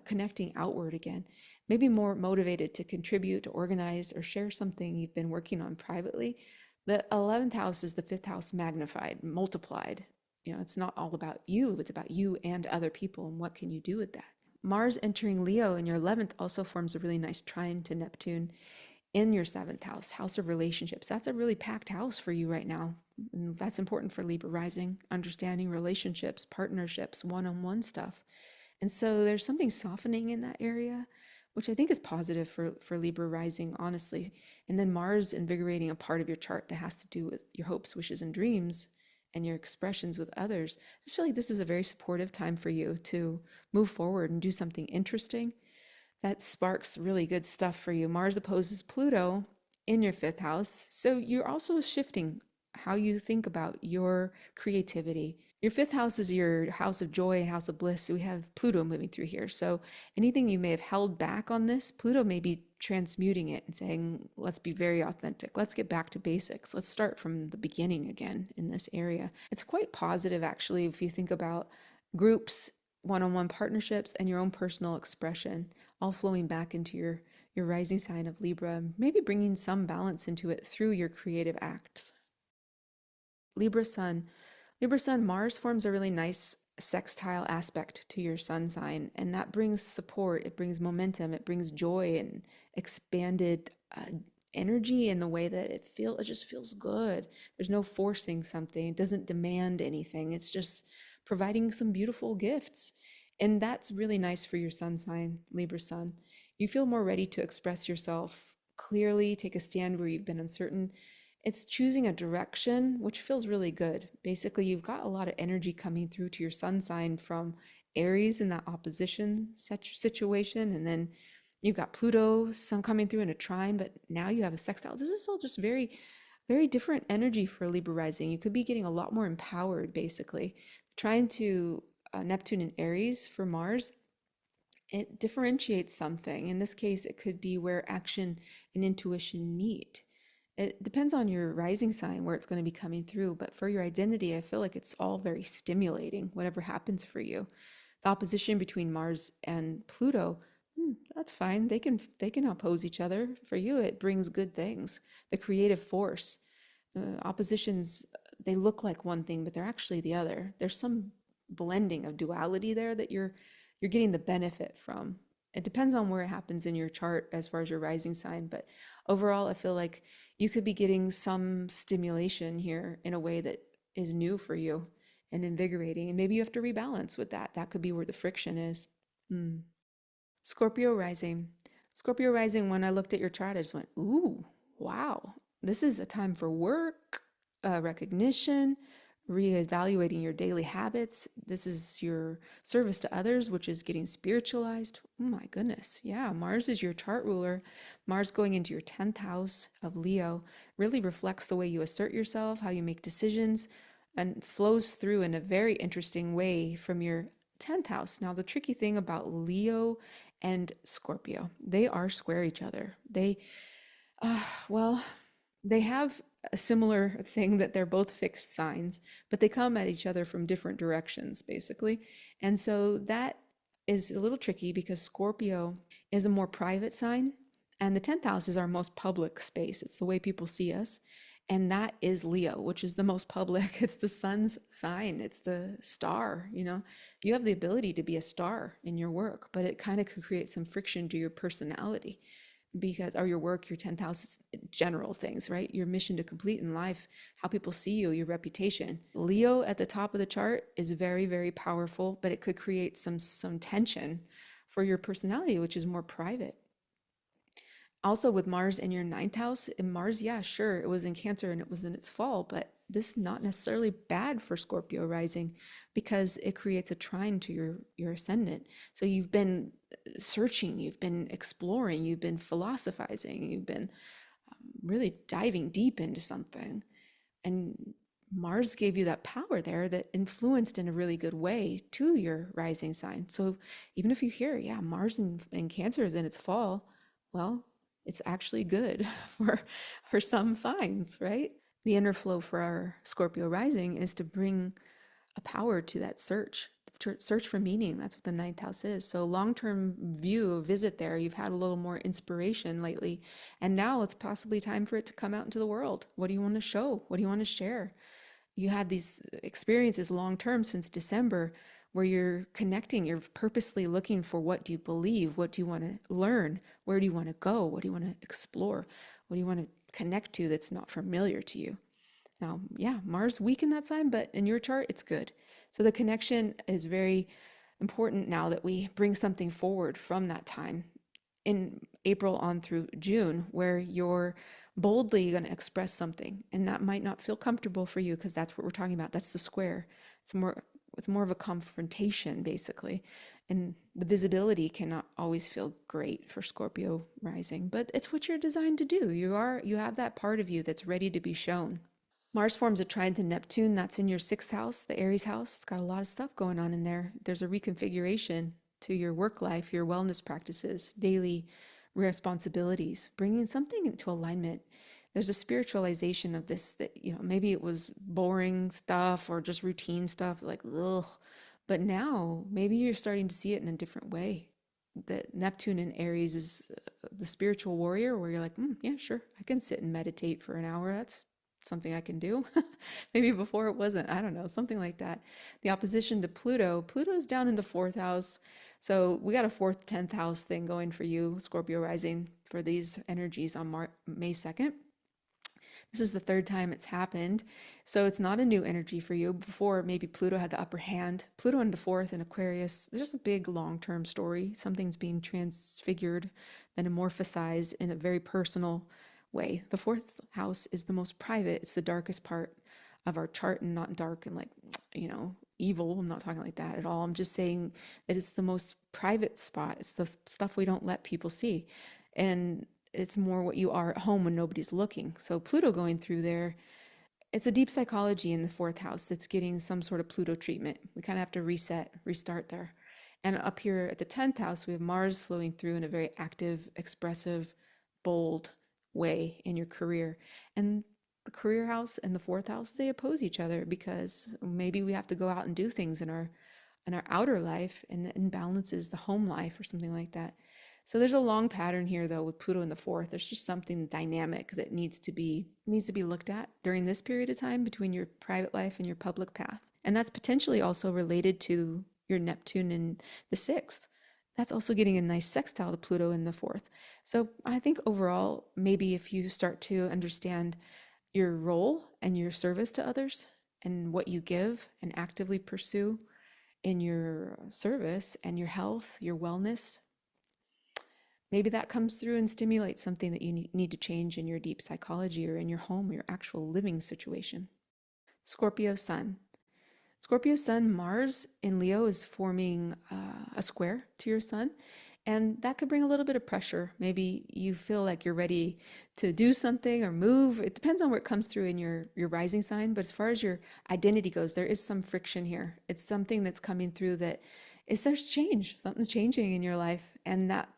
connecting outward again. Maybe more motivated to contribute, to organize, or share something you've been working on privately. The 11th house is the 5th house magnified, multiplied. It's not all about you, it's about you and other people, and what can you do with that? Mars entering Leo in your 11th also forms a really nice trine to Neptune in your 7th house, house of relationships. That's a really packed house for you right now. And that's important for Libra Rising, understanding relationships, partnerships, one-on-one stuff. And so there's something softening in that area which I think is positive for Libra rising, honestly. And then Mars invigorating a part of your chart that has to do with your hopes, wishes, and dreams and your expressions with others. I just feel like this is a very supportive time for you to move forward and do something interesting that sparks really good stuff for you. Mars opposes Pluto in your fifth house. So you're also shifting how you think about your creativity. Your fifth house is your house of joy and house of bliss. So we have Pluto moving through here. So anything you may have held back on this, Pluto may be transmuting it and saying, let's be very authentic. Let's get back to basics. Let's start from the beginning again in this area. It's quite positive, actually, if you think about groups, one-on-one partnerships, and your own personal expression, all flowing back into your rising sign of Libra, maybe bringing some balance into it through your creative acts. Libra Sun. Libra Sun, Mars forms a really nice sextile aspect to your sun sign, and that brings support, it brings momentum, it brings joy and expanded energy in the way that it just feels good. There's no forcing something. It doesn't demand anything. It's just providing some beautiful gifts. And that's really nice for your sun sign, Libra Sun. You feel more ready to express yourself clearly, take a stand where you've been uncertain. It's choosing a direction, which feels really good. Basically, you've got a lot of energy coming through to your sun sign from Aries in that opposition situation. And then you've got Pluto, some coming through in a trine, but now you have a sextile. This is all just very, very different energy for Libra rising. You could be getting a lot more empowered, basically. Trying to Neptune and Aries for Mars, it differentiates something. In this case, it could be where action and intuition meet. It depends on your rising sign where it's going to be coming through, but for your identity, I feel like it's all very stimulating, whatever happens for you. The opposition between Mars and Pluto, that's fine. They can oppose each other. For you, it brings good things. The creative force. Oppositions, they look like one thing, but they're actually the other. There's some blending of duality there that you're getting the benefit from. It depends on where it happens in your chart as far as your rising sign, but overall, I feel like you could be getting some stimulation here in a way that is new for you and invigorating, and maybe you have to rebalance with that. That could be where the friction is. Scorpio Rising. Scorpio Rising, when I looked at your chart, I just went, ooh, wow, this is a time for work, recognition, reevaluating your daily habits. This is your service to others, which is getting spiritualized. Oh my goodness. Yeah, Mars is your chart ruler. Mars going into your 10th house of Leo really reflects the way you assert yourself, how you make decisions, and flows through in a very interesting way from your 10th house. Now, the tricky thing about Leo and Scorpio, they are square each other. They have a similar thing that they're both fixed signs, but they come at each other from different directions, basically. And so that is a little tricky because Scorpio is a more private sign, and the 10th house is our most public space. It's the way people see us. And that is Leo, which is the most public. It's the sun's sign. It's the star, You have the ability to be a star in your work, but it kind of could create some friction to your personality or your work, your 10th house, general things, right? Your mission to complete in life, how people see you, your reputation. Leo at the top of the chart is very, very powerful, but it could create some tension for your personality, which is more private. Also with Mars in your 9th house, in Mars, yeah, sure, it was in Cancer and it was in its fall, but this is not necessarily bad for Scorpio rising because it creates a trine to your ascendant. So you've been searching, you've been exploring, you've been philosophizing, you've been really diving deep into something. And Mars gave you that power there that influenced in a really good way to your rising sign. So even if you hear, yeah, Mars in Cancer is in its fall, well, it's actually good for some signs, right? The inner flow for our Scorpio rising is to bring a power to that search for meaning. That's what the 9th house is. So long-term view, visit there. You've had a little more inspiration lately, and now it's possibly time for it to come out into the world. What do you want to show? What do you want to share? You had these experiences long-term since December where you're connecting, you're purposely looking for what do you believe, what do you want to learn, where do you want to go, what do you want to explore, what do you want to connect to that's not familiar to you. Now, yeah, Mars weak in that sign, but in your chart, it's good. So the connection is very important now that we bring something forward from that time. in April on through June, where you're boldly going to express something, and that might not feel comfortable for you because that's what we're talking about. That's the square. It's more of a confrontation basically, and the visibility cannot always feel great for Scorpio rising, but it's what you're designed to do. You have that part of you that's ready to be shown. Mars forms a trine to Neptune. That's in your sixth house, the Aries house. It's got a lot of stuff going on in there. There's a reconfiguration to your work life, your wellness practices, daily responsibilities, bringing something into alignment. There's a spiritualization of this that, maybe it was boring stuff or just routine stuff, like, ugh. But now maybe you're starting to see it in a different way. That Neptune in Aries is the spiritual warrior, where you're like, yeah, sure, I can sit and meditate for an hour. That's something I can do. Maybe before it wasn't, I don't know, something like that. The opposition to Pluto is down in the fourth house. So we got a fourth, 10th house thing going for you, Scorpio rising, for these energies on May 2nd. This is the third time it's happened. So it's not a new energy for you. Before, maybe Pluto had the upper hand. Pluto in the fourth in Aquarius, there's a big long-term story. Something's being transfigured, metamorphosized in a very personal way. The fourth house is the most private. It's the darkest part of our chart, and not dark and like, evil. I'm not talking like that at all. I'm just saying that it's the most private spot. It's the stuff we don't let people see. And it's more what you are at home when nobody's looking. So Pluto going through there, it's a deep psychology in the fourth house that's getting some sort of Pluto treatment. We kind of have to restart there. And up here at the 10th house, we have Mars flowing through in a very active, expressive, bold way in your career. And the career house and the fourth house, they oppose each other because maybe we have to go out and do things in our outer life, and the imbalance is the home life or something like that. So there's a long pattern here, though, with Pluto in the fourth. There's just something dynamic that needs to be looked at during this period of time between your private life and your public path. And that's potentially also related to your Neptune in the sixth. That's also getting a nice sextile to Pluto in the fourth. So I think overall, maybe if you start to understand your role and your service to others and what you give and actively pursue in your service and your health, your wellness, maybe that comes through and stimulates something that you need to change in your deep psychology or in your home, your actual living situation. Scorpio Sun. Scorpio Sun, Mars in Leo is forming a square to your Sun, and that could bring a little bit of pressure. Maybe you feel like you're ready to do something or move. It depends on where it comes through in your rising sign, but as far as your identity goes, there is some friction here. It's something that's coming through that there's change. Something's changing in your life, and that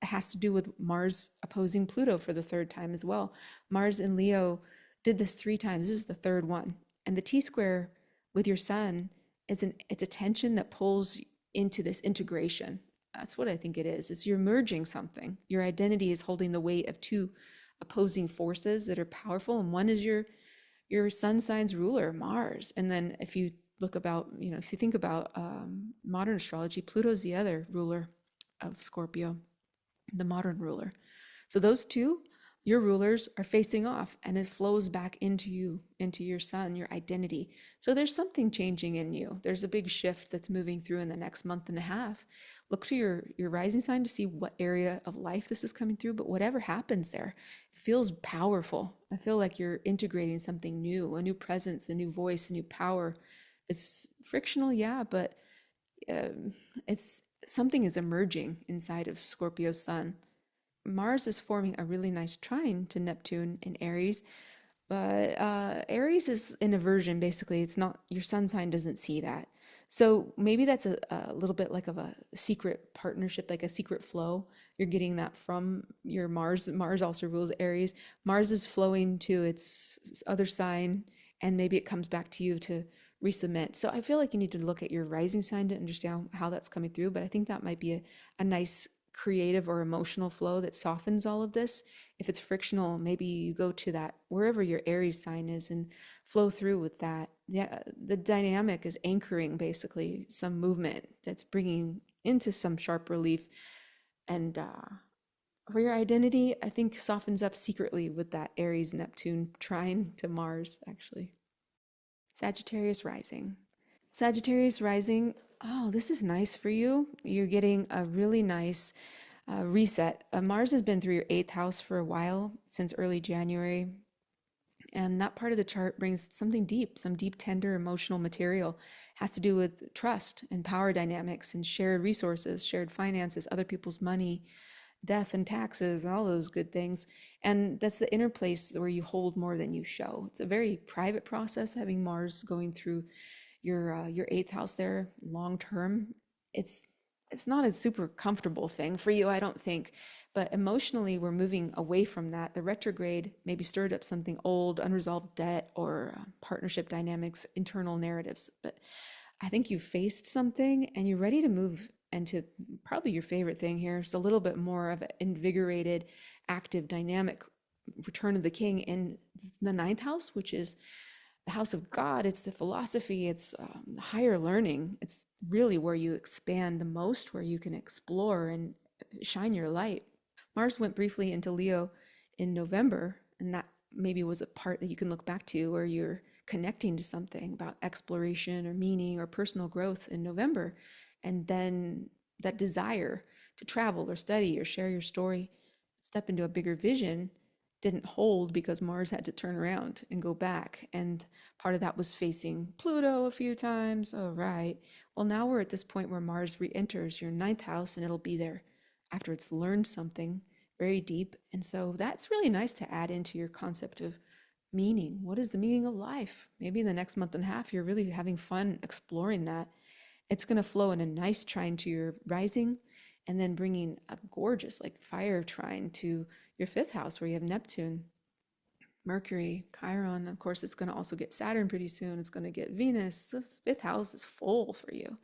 has to do with Mars opposing Pluto for the third time as well. Mars in Leo did this 3 times. This is the third one. And the T-square with your Sun it's a tension that pulls into this integration. That's what I think it is. It's you're merging something. Your identity is holding the weight of 2 opposing forces that are powerful, and one is your Sun sign's ruler, Mars. And then if you look about, if you think about modern astrology, Pluto's the other ruler of Scorpio, the modern ruler. So those 2, your rulers, are facing off, and it flows back into you, into your Sun, your identity. So there's something changing in you. There's a big shift that's moving through in the next month and a half. Look to your rising sign to see what area of life this is coming through, but whatever happens there, it feels powerful. I feel like you're integrating something new, a new presence, a new voice, a new power. It's frictional, yeah, but it's something is emerging inside of Scorpio Sun. Mars is forming a really nice trine to Neptune in Aries, but Aries is an aversion, basically. It's not, your sun sign doesn't see that. So maybe that's a little bit like of a secret partnership, like a secret flow. You're getting that from your Mars. Mars also rules Aries. Mars is flowing to its other sign, and maybe it comes back to you to recement. So I feel like you need to look at your rising sign to understand how that's coming through, but I think that might be a nice creative or emotional flow that softens all of this. If it's frictional, maybe you go to that wherever your Aries sign is and flow through with that. Yeah, the dynamic is anchoring basically some movement that's bringing into some sharp relief, and for your identity, I think softens up secretly with that Aries Neptune trine to Mars, actually. Sagittarius Rising. Sagittarius Rising, oh, this is nice for you. You're getting a really nice reset. Mars has been through your eighth house for a while, since early January. And that part of the chart brings something deep, some deep, tender, emotional material. Has to do with trust and power dynamics and shared resources, shared finances, other people's money, death and taxes, and all those good things. And that's the inner place where you hold more than you show. It's a very private process, having Mars going through your eighth house there long term. It's not a super comfortable thing for you, I don't think. But emotionally, we're moving away from that. The retrograde maybe stirred up something old, unresolved debt or partnership dynamics, internal narratives. But I think you faced something and you're ready to move into probably your favorite thing here. It's a little bit more of an invigorated, active, dynamic return of the king in the ninth house, which is the house of God. It's the philosophy, it's higher learning. It's really where you expand the most, where you can explore and shine your light. Mars went briefly into Leo in November, and that maybe was a part that you can look back to where you're connecting to something about exploration or meaning or personal growth in November. And then that desire to travel or study or share your story, step into a bigger vision, didn't hold because Mars had to turn around and go back. And part of that was facing Pluto a few times. Oh, right. Well, now we're at this point where Mars re-enters your ninth house, and it'll be there after it's learned something very deep. And so that's really nice to add into your concept of meaning. What is the meaning of life? Maybe in the next month and a half, you're really having fun exploring that. It's going to flow in a nice trine to your rising, and then bringing a gorgeous like fire trine to your fifth house where you have Neptune, Mercury, Chiron. Of course, it's going to also get Saturn pretty soon. It's going to get Venus. This fifth house is full for you.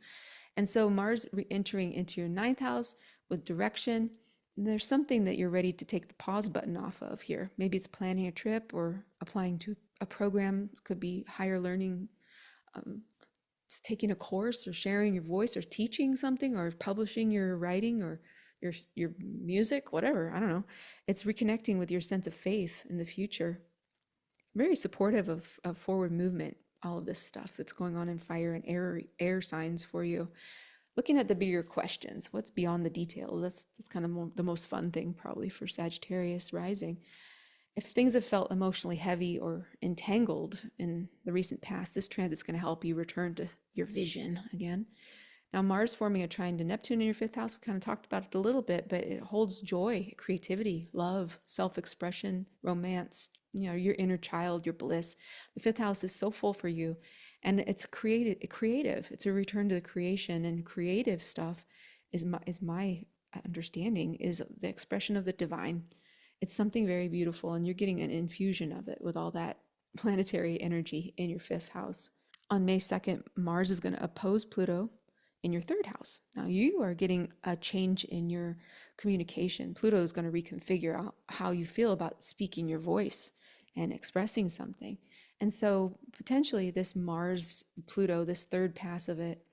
And so Mars re-entering into your ninth house with direction. There's something that you're ready to take the pause button off of here. Maybe it's planning a trip or applying to a program. It could be higher learning, taking a course or sharing your voice or teaching something or publishing your writing or your music, whatever. I don't know. It's reconnecting with your sense of faith in the future. Very supportive of forward movement, all of this stuff that's going on in fire and air signs for you. Looking at the bigger questions, what's beyond the details? That's kind of the most fun thing probably for Sagittarius Rising. If things have felt emotionally heavy or entangled in the recent past, this transit's going to help you return to your vision again. Now, Mars forming a trine to Neptune in your fifth house, we kind of talked about it a little bit, but it holds joy, creativity, love, self-expression, romance, your inner child, your bliss. The fifth house is so full for you, and it's creative. It's a return to the creation, and creative stuff is my understanding is the expression of the divine. It's something very beautiful, and you're getting an infusion of it with all that planetary energy in your fifth house. On May 2nd, Mars is going to oppose Pluto in your third house. Now you are getting a change in your communication. Pluto is going to reconfigure out how you feel about speaking your voice and expressing something. And so potentially this Mars, Pluto, this third pass of it,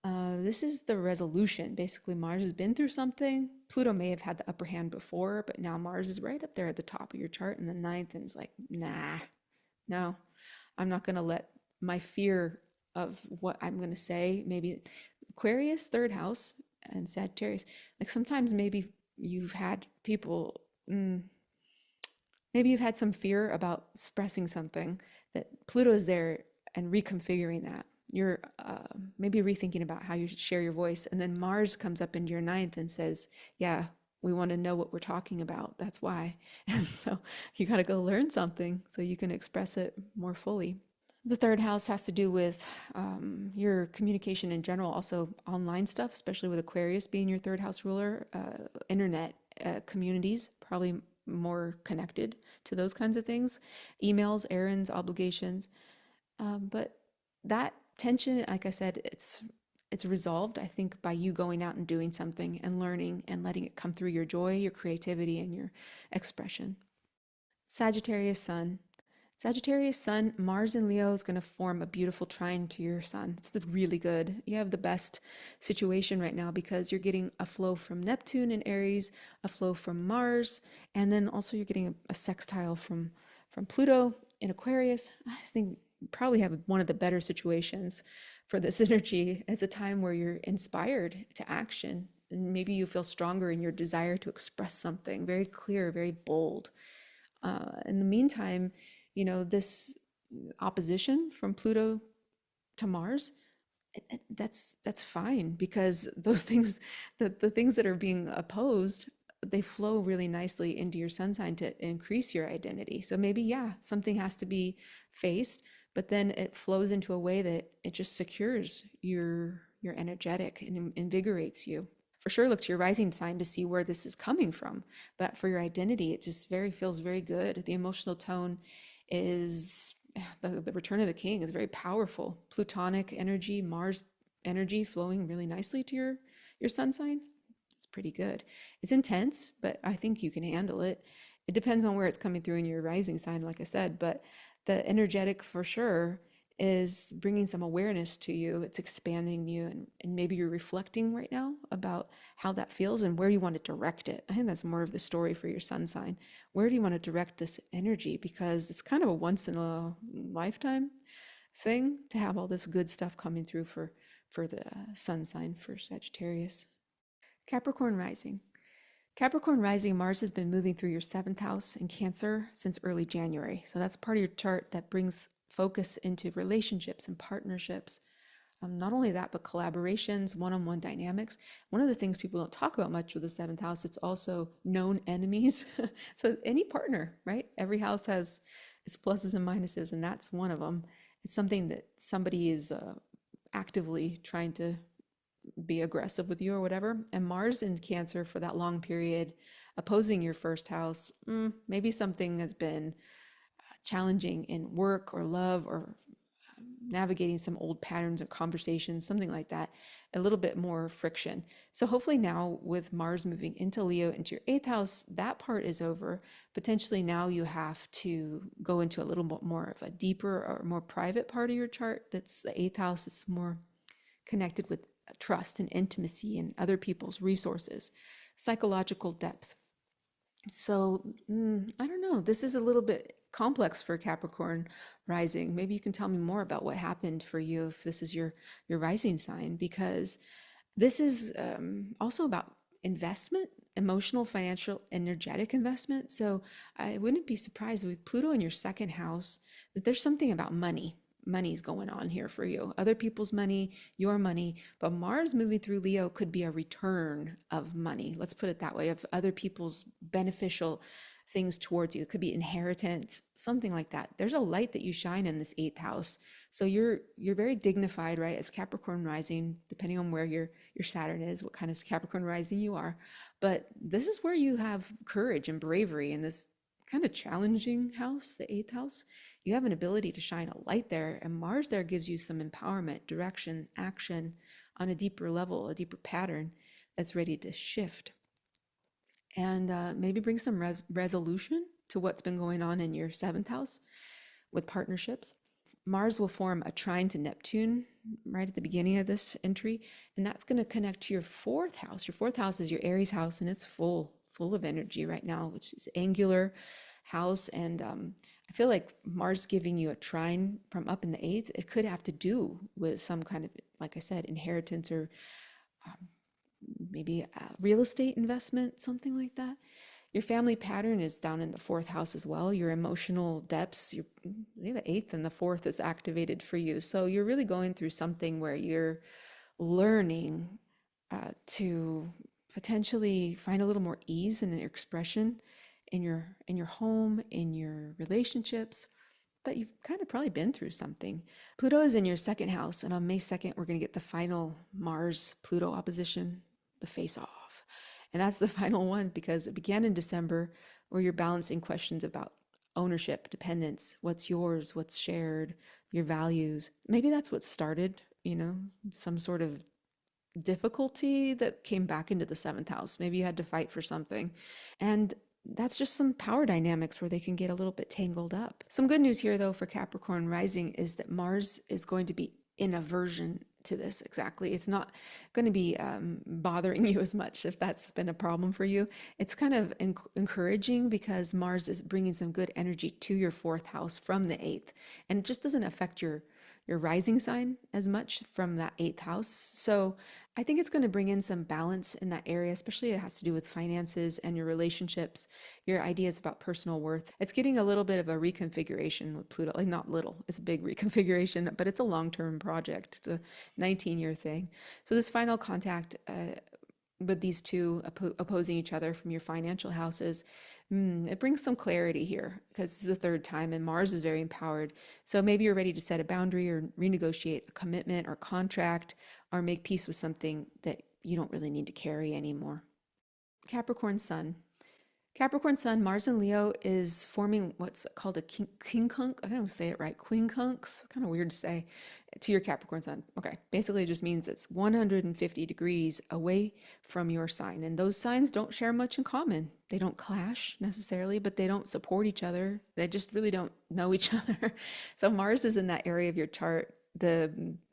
this is the resolution. Basically, Mars has been through something. Pluto may have had the upper hand before, but now Mars is right up there at the top of your chart in the ninth, and it's like, nah, no, I'm not going to let my fear of what I'm going to say, maybe Aquarius, third house, and Sagittarius. Like sometimes maybe you've had people, maybe you've had some fear about expressing something, that Pluto is there and reconfiguring that. You're maybe rethinking about how you should share your voice. And then Mars comes up into your ninth and says, yeah, we want to know what we're talking about. That's why. And so you got to go learn something so you can express it more fully. The third house has to do with your communication in general, also online stuff, especially with Aquarius being your third house ruler, internet communities, probably more connected to those kinds of things, emails, errands, obligations. But that tension, like I said, it's resolved, I think, by you going out and doing something and learning and letting it come through your joy, your creativity, and your expression. Sagittarius Sun. Sagittarius Sun, Mars in Leo is going to form a beautiful trine to your Sun. It's really good. You have the best situation right now because you're getting a flow from Neptune in Aries, a flow from Mars, and then also you're getting a sextile from Pluto in Aquarius. I just think you probably have one of the better situations for this energy as a time where you're inspired to action And maybe you feel stronger in your desire to express something, very clear, very bold. In the meantime, this opposition from Pluto to Mars, that's fine, because those things, the things that are being opposed, they flow really nicely into your sun sign to increase your identity. So maybe, yeah, something has to be faced, but then it flows into a way that it just secures your energetic and invigorates you. For sure, look to your rising sign to see where this is coming from. But for your identity, it just feels very good. The emotional tone is the return of the king is very powerful. Plutonic energy, Mars energy flowing really nicely to your sun sign. It's pretty good. It's intense, but I think you can handle it. It depends on where it's coming through in your rising sign, like I said, but the energetic for sure is bringing some awareness to you. It's expanding you, and maybe you're reflecting right now about how that feels and where you want to direct it. I think that's more of the story for your sun sign. Where do you want to direct this energy? Because it's kind of a once in a lifetime thing to have all this good stuff coming through for the sun sign for Sagittarius. Capricorn Rising. Capricorn Rising, Mars has been moving through your 7th house in Cancer since early January. So that's part of your chart that brings focus into relationships and partnerships. Not only that, but collaborations, one-on-one dynamics. One of the things people don't talk about much with the 7th house, it's also known enemies. So any partner, right? Every house has its pluses and minuses, and that's one of them. It's something that somebody is actively trying to be aggressive with you or whatever. And Mars in Cancer for that long period, opposing your 1st house, maybe something has been challenging in work or love, or navigating some old patterns or conversations, something like that, a little bit more friction. So hopefully now with Mars moving into Leo, into your 8th house, that part is over. Potentially now you have to go into a little bit more of a deeper or more private part of your chart. That's the 8th house. It's more connected with trust and intimacy and other people's resources, psychological depth. So I don't know. This is a little bit complex for Capricorn Rising. Maybe you can tell me more about what happened for you if this is your rising sign, because this is also about investment, emotional, financial, energetic investment. So I wouldn't be surprised with Pluto in your 2nd house that there's something about money. Money's going on here for you. Other people's money, your money. But Mars moving through Leo could be a return of money. Let's put it that way, of other people's beneficial things towards you. It could be inheritance, something like that. There's a light that you shine in this 8th house. So you're very dignified, right? As Capricorn Rising, depending on where your Saturn is, what kind of Capricorn Rising you are. But this is where you have courage and bravery in this kind of challenging house, the 8th house. You have an ability to shine a light there, and Mars there gives you some empowerment, direction, action on a deeper level, a deeper pattern that's ready to shift. And maybe bring some resolution to what's been going on in your 7th house with partnerships. Mars will form a trine to Neptune right at the beginning of this entry, and that's going to connect to your 4th house. Your 4th house is your Aries house, and it's full of energy right now, which is angular house. And I feel like Mars giving you a trine from up in the 8th, it could have to do with some kind of, like I said, inheritance, or maybe a real estate investment, something like that. Your family pattern is down in the 4th house as well. Your emotional depths, the 8th and the 4th is activated for you. So you're really going through something where you're learning to potentially find a little more ease in your expression in your home, in your relationships. But you've kind of probably been through something. Pluto is in your 2nd house, and on May 2nd, we're going to get the final Mars-Pluto opposition, the face-off. And that's the final one, because it began in December, where you're balancing questions about ownership, dependence, what's yours, what's shared, your values. Maybe that's what started, some sort of difficulty that came back into the 7th house. Maybe you had to fight for something. And that's just some power dynamics where they can get a little bit tangled up. Some good news here, though, for Capricorn Rising is that Mars is going to be in aversion to this. Exactly. It's not going to be bothering you as much if that's been a problem for you. It's kind of encouraging, because Mars is bringing some good energy to your 4th house from the 8th. And it just doesn't affect your your rising sign as much from that eighth house. So I think it's going to bring in some balance in that area, especially it has to do with finances and your relationships, your ideas about personal worth. It's getting a little bit of a reconfiguration with Pluto, like not little, it's a big reconfiguration, but it's a long-term project. It's a 19-year thing. So this final contact with these two opposing each other from your financial houses, it brings some clarity here because it's the third time and Mars is very empowered. So maybe you're ready to set a boundary or renegotiate a commitment or contract or make peace with something that you don't really need to carry anymore. Capricorn Sun. Capricorn Sun, Mars in Leo is forming what's called a quincunx. I don't say it right. Quincunx, kind of weird to say, to your Capricorn Sun. Okay, basically it just means it's 150 degrees away from your sign. And those signs don't share much in common. They don't clash necessarily, but they don't support each other. They just really don't know each other. So Mars is in that area of your chart,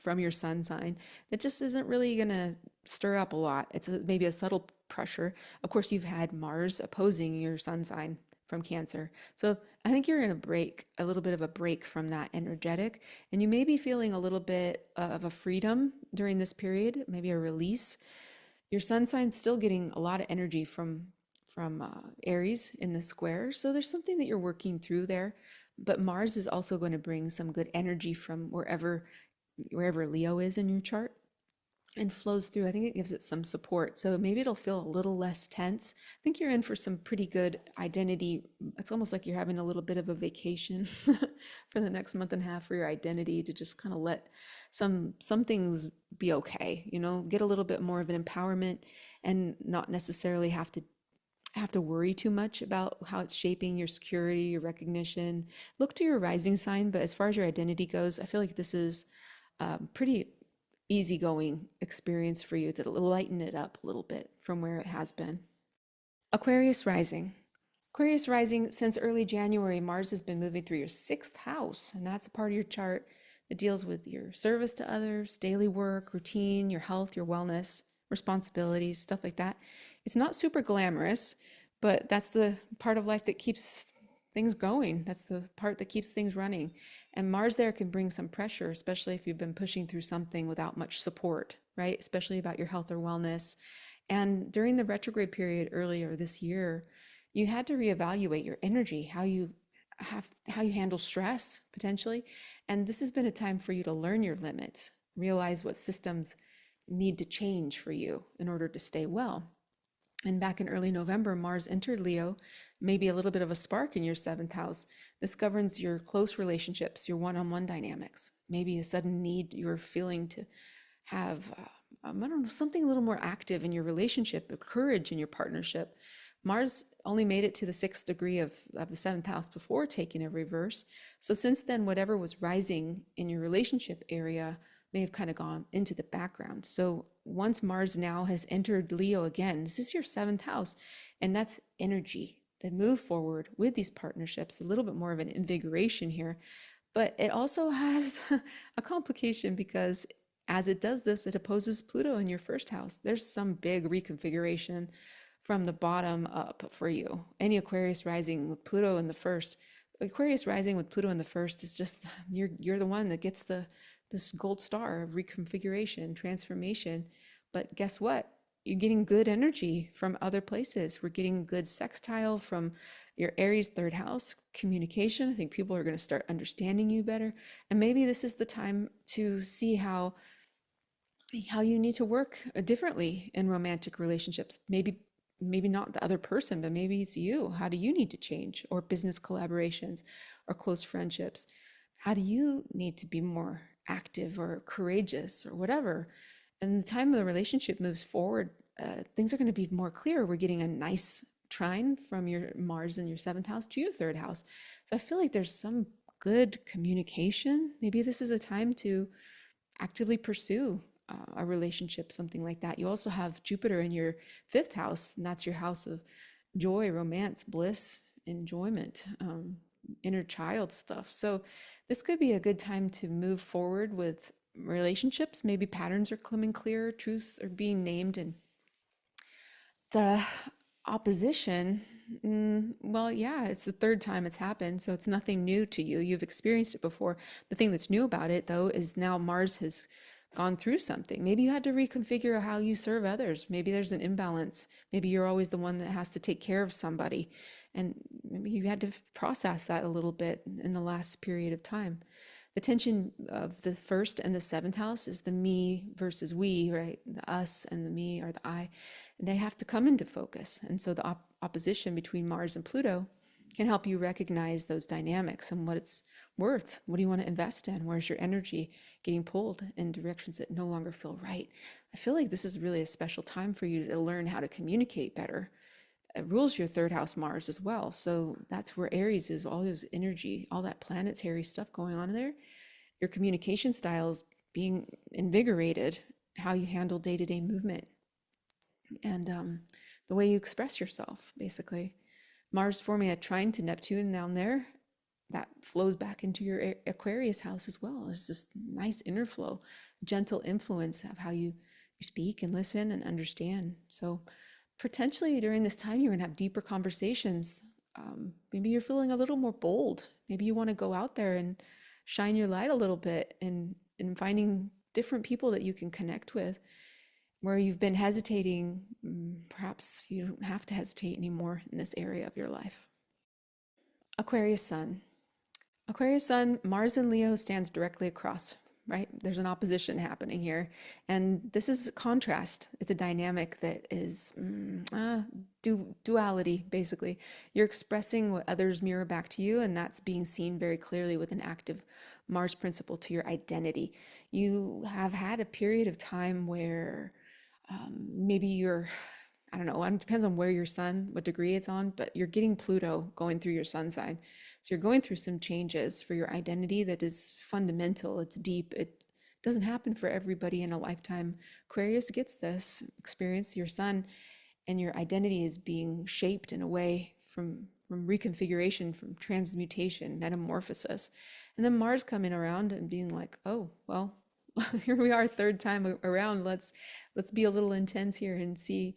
from your sun sign, that just isn't really going to stir up a lot. It's maybe a subtle pressure. Of course, you've had Mars opposing your sun sign from Cancer. So I think you're in a little bit of a break from that energetic, and you may be feeling a little bit of a freedom during this period, maybe a release. Your sun sign's still getting a lot of energy from Aries in the square. So there's something that you're working through there. But Mars is also going to bring some good energy from wherever Leo is in your chart and flows through. I think it gives it some support. So maybe it'll feel a little less tense. I think you're in for some pretty good identity. It's almost like you're having a little bit of a vacation for the next month and a half for your identity to just kind of let some things be okay, get a little bit more of an empowerment and not necessarily have to worry too much about how it's shaping your security, your recognition. Look to your rising sign, but as far as your identity goes, I feel like this is a pretty easygoing experience for you to lighten it up a little bit from where it has been. Aquarius Rising. Aquarius Rising, since early January, Mars has been moving through your sixth house, and that's a part of your chart that deals with your service to others, daily work, routine, your health, your wellness, responsibilities, stuff like that. It's not super glamorous, but that's the part of life that keeps things going. That's the part that keeps things running. And Mars there can bring some pressure, especially if you've been pushing through something without much support, right? Especially about your health or wellness. And during the retrograde period earlier this year, you had to reevaluate your energy, how you handle stress potentially. And this has been a time for you to learn your limits, realize what systems need to change for you in order to stay well. And back in early November, Mars entered Leo, maybe a little bit of a spark in your seventh house. This governs your close relationships, your one-on-one dynamics, maybe a sudden need you're feeling to have, I don't know, something a little more active in your relationship, courage in your partnership. Mars only made it to the 6th degree of the 7th house before taking a reverse. So since then, whatever was rising in your relationship area may have kind of gone into the background. So once Mars now has entered Leo again, this is your 7th house, and that's energy. Then move forward with these partnerships, a little bit more of an invigoration here. But it also has a complication because as it does this, it opposes Pluto in your 1st house. There's some big reconfiguration from the bottom up for you. Any Aquarius rising with Pluto in the 1st, Aquarius rising with Pluto in the 1st is just, you're the one that gets this gold star of reconfiguration, transformation. But guess what? You're getting good energy from other places. We're getting good sextile from your Aries 3rd house, communication. I think people are going to start understanding you better. And maybe this is the time to see how you need to work differently in romantic relationships. Maybe not the other person, but maybe it's you. How do you need to change? Or business collaborations or close friendships. How do you need to be more active or courageous or whatever? And the time the relationship moves forward, things are going to be more clear. We're getting a nice trine from your Mars in your 7th house to your 3rd house. So I feel like there's some good communication. Maybe this is a time to actively pursue a relationship, something like that. You also have Jupiter in your 5th house, and that's your house of joy, romance, bliss, enjoyment, inner child stuff. So this could be a good time to move forward with relationships. Maybe patterns are coming clear, truths are being named, and the opposition, well, yeah, it's the third time it's happened, so it's nothing new to you. You've experienced it before. The thing that's new about it, though, is now Mars has gone through something. Maybe you had to reconfigure how you serve others. Maybe there's an imbalance. Maybe you're always the one that has to take care of somebody. And maybe you had to process that a little bit in the last period of time. The tension of the first and the seventh house is the me versus we, right? The us and the me or the I. And they have to come into focus. And so the opposition between Mars and Pluto can help you recognize those dynamics and what it's worth. What do you want to invest in? Where's your energy getting pulled in directions that no longer feel right? I feel like this is really a special time for you to learn how to communicate better. It rules your third house Mars as well. So that's where Aries is, all those energy, all that planetary stuff going on there. Your communication styles being invigorated, how you handle day-to-day movement, and the way you express yourself, basically. Mars forming a trine to Neptune down there, that flows back into your Aquarius house as well. It's just nice inner flow, gentle influence of how you speak and listen and understand. So potentially during this time, you're going to have deeper conversations. Maybe you're feeling a little more bold. Maybe you want to go out there and shine your light a little bit and finding different people that you can connect with. Where you've been hesitating, perhaps you don't have to hesitate anymore in this area of your life. Aquarius Sun. Aquarius Sun, Mars in Leo stands directly across, right? There's an opposition happening here. And this is a contrast. It's a dynamic that is duality, basically. You're expressing what others mirror back to you, and that's being seen very clearly with an active Mars principle to your identity. You have had a period of time where maybe you're, I don't know, it depends on where your sun, what degree it's on, but you're getting Pluto going through your sun sign. So you're going through some changes for your identity that is fundamental. It's deep. It doesn't happen for everybody in a lifetime. Aquarius gets this experience. Your sun and your identity is being shaped in a way from reconfiguration, from transmutation, metamorphosis. And then Mars coming around and being like, oh, well, here we are, third time around. Let's be a little intense here and see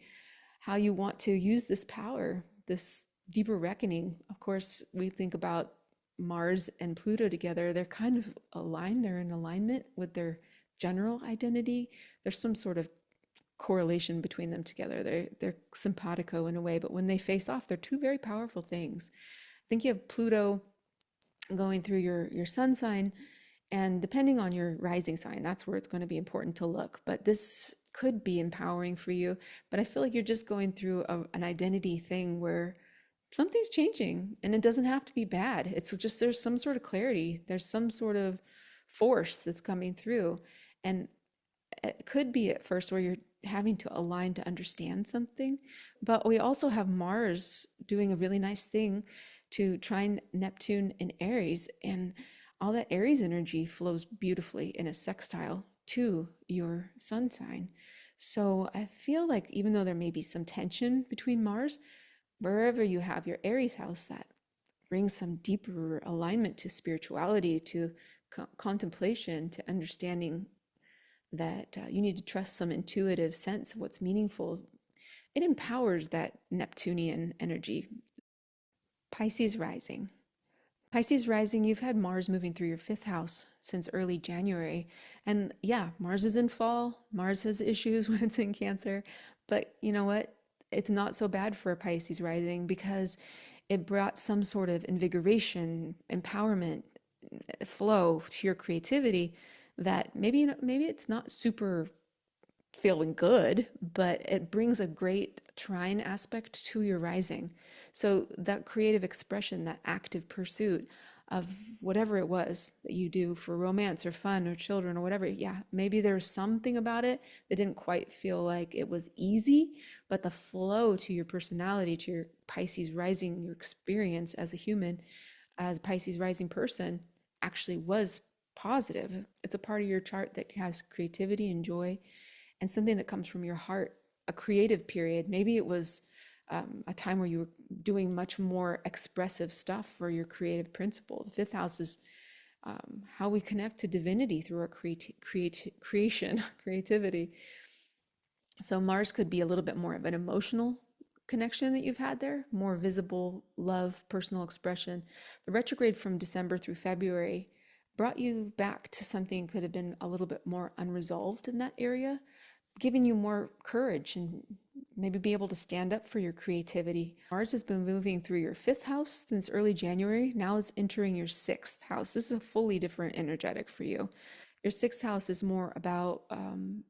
how you want to use this power, this deeper reckoning. Of course, we think about Mars and Pluto together. They're kind of aligned. They're in alignment with their general identity. There's some sort of correlation between them together. They're simpatico in a way, but when they face off, they're two very powerful things. I think you have Pluto going through your sun sign, and depending on your rising sign, that's where it's going to be important to look. But this could be empowering for you. But I feel like you're just going through an identity thing where something's changing, and it doesn't have to be bad. It's just there's some sort of clarity. There's some sort of force that's coming through. And it could be at first where you're having to align to understand something. But we also have Mars doing a really nice thing to trine Neptune in Aries, and all that Aries energy flows beautifully in a sextile to your sun sign. So I feel like even though there may be some tension between Mars, wherever you have your Aries house, that brings some deeper alignment to spirituality, to contemplation, to understanding that you need to trust some intuitive sense of what's meaningful. It empowers that Neptunian energy. Pisces Rising. Pisces Rising, you've had Mars moving through your fifth house since early January. And yeah, Mars is in fall. Mars has issues when it's in Cancer. But you know what? It's not so bad for a Pisces Rising because it brought some sort of invigoration, empowerment, flow to your creativity that maybe it's not super feeling good, but it brings a great trine aspect to your rising. So that creative expression, that active pursuit of whatever it was that you do for romance or fun or children or whatever, yeah, maybe there's something about it that didn't quite feel like it was easy, but the flow to your personality, to your Pisces rising, your experience as a human, as a Pisces rising person, actually was positive. It's a part of your chart that has creativity and joy and something that comes from your heart, a creative period. Maybe it was a time where you were doing much more expressive stuff for your creative principle. The fifth house is how we connect to divinity through our creation, creativity. So Mars could be a little bit more of an emotional connection that you've had there, more visible love, personal expression. The retrograde from December through February brought you back to something could have been a little bit more unresolved in that area, giving you more courage and maybe be able to stand up for your creativity. Mars has been moving through your fifth house since early January. Now it's entering your sixth house. This is a fully different energetic for you. Your sixth house is more about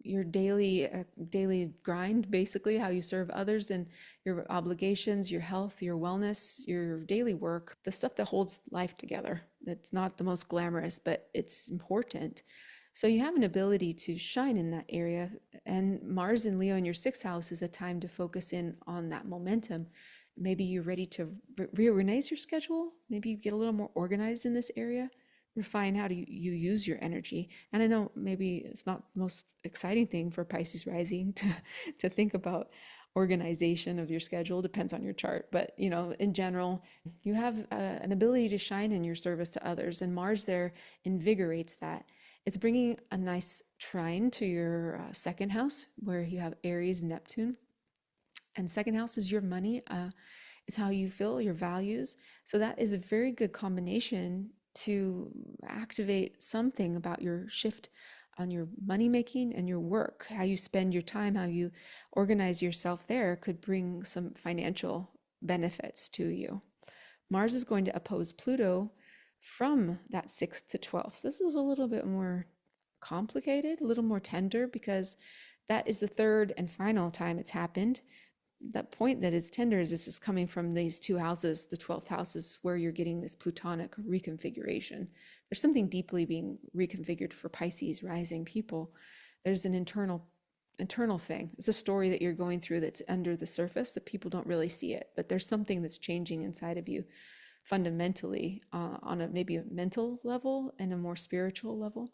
your daily grind, basically how you serve others and your obligations, your health, your wellness, your daily work, the stuff that holds life together. That's not the most glamorous, but it's important. So you have an ability to shine in that area. And Mars and Leo in your sixth house is a time to focus in on that momentum. Maybe you're ready to reorganize your schedule. Maybe you get a little more organized in this area. Refine how do you use your energy. And I know maybe it's not the most exciting thing for Pisces rising to think about organization of your schedule. Depends on your chart, but in general, you have an ability to shine in your service to others, and Mars there invigorates that. It's bringing a nice trine to your second house, where you have Aries, Neptune, and second house is your money. It's how you feel, your values. So that is a very good combination to activate something about your shift on your money making and your work. How you spend your time, how you organize yourself there could bring some financial benefits to you. Mars is going to oppose Pluto from that 6th to 12th. This is a little bit more complicated, a little more tender, because that is the third and final time it's happened. That point that is tender is this is coming from these two houses. The 12th house is where you're getting this plutonic reconfiguration. There's something deeply being reconfigured for Pisces rising people. There's an internal thing. It's a story that you're going through that's under the surface that people don't really see it, but there's something that's changing inside of you fundamentally, on maybe a mental level and a more spiritual level.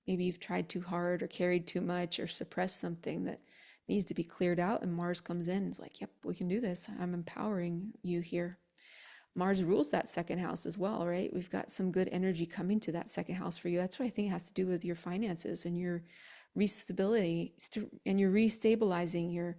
Maybe you've tried too hard or carried too much or suppressed something that needs to be cleared out, and Mars comes in and is like, yep, we can do this. I'm empowering you here. Mars rules that second house as well, right? We've got some good energy coming to that second house for you. That's what I think it has to do with your finances and your restability, and you're restabilizing your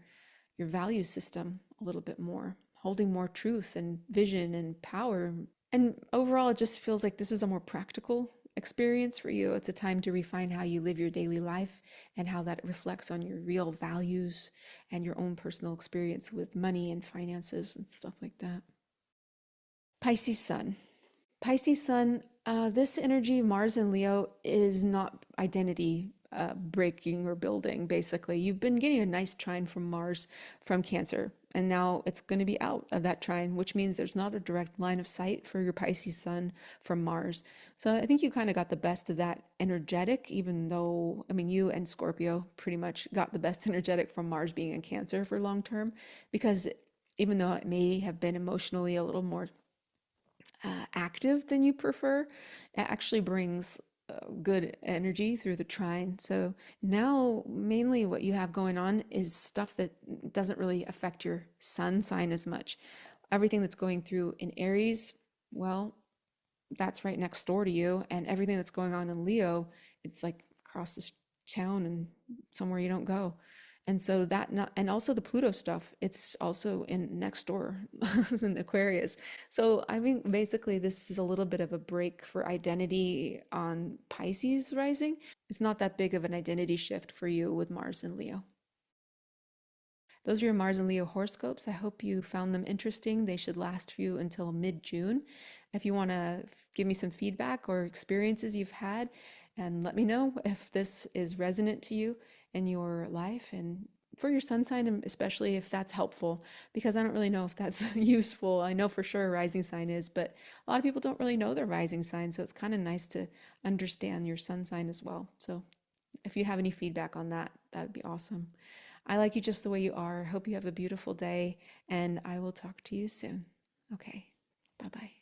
value system a little bit more, holding more truth and vision and power. And overall, it just feels like this is a more practical experience for you. It's a time to refine how you live your daily life and how that reflects on your real values and your own personal experience with money and finances and stuff like that. Pisces Sun. Pisces Sun, this energy, Mars and Leo, is not identity breaking or building, basically. You've been getting a nice trine from Mars from Cancer, and now it's going to be out of that trine, which means there's not a direct line of sight for your Pisces Sun from Mars. So I think you kind of got the best of that energetic, even though, I mean, you and Scorpio pretty much got the best energetic from Mars being in Cancer for long term, because even though it may have been emotionally a little more active than you prefer, it actually brings good energy through the trine. So now mainly what you have going on is stuff that doesn't really affect your sun sign as much. Everything that's going through in Aries, well, that's right next door to you. And everything that's going on in Leo, it's like across this town and somewhere you don't go. And so and also the Pluto stuff, it's also in next door in Aquarius. So I think basically this is a little bit of a break for identity on Pisces rising. It's not that big of an identity shift for you with Mars and Leo. Those are your Mars and Leo horoscopes. I hope you found them interesting. They should last for you until mid-June. If you want to give me some feedback or experiences you've had, and let me know if this is resonant to you in your life, and for your sun sign, especially if that's helpful, because I don't really know if that's useful. I know for sure a rising sign is, but a lot of people don't really know their rising sign. So it's kind of nice to understand your sun sign as well. So if you have any feedback on that, that would be awesome. I like you just the way you are. Hope you have a beautiful day, and I will talk to you soon. Okay, bye-bye.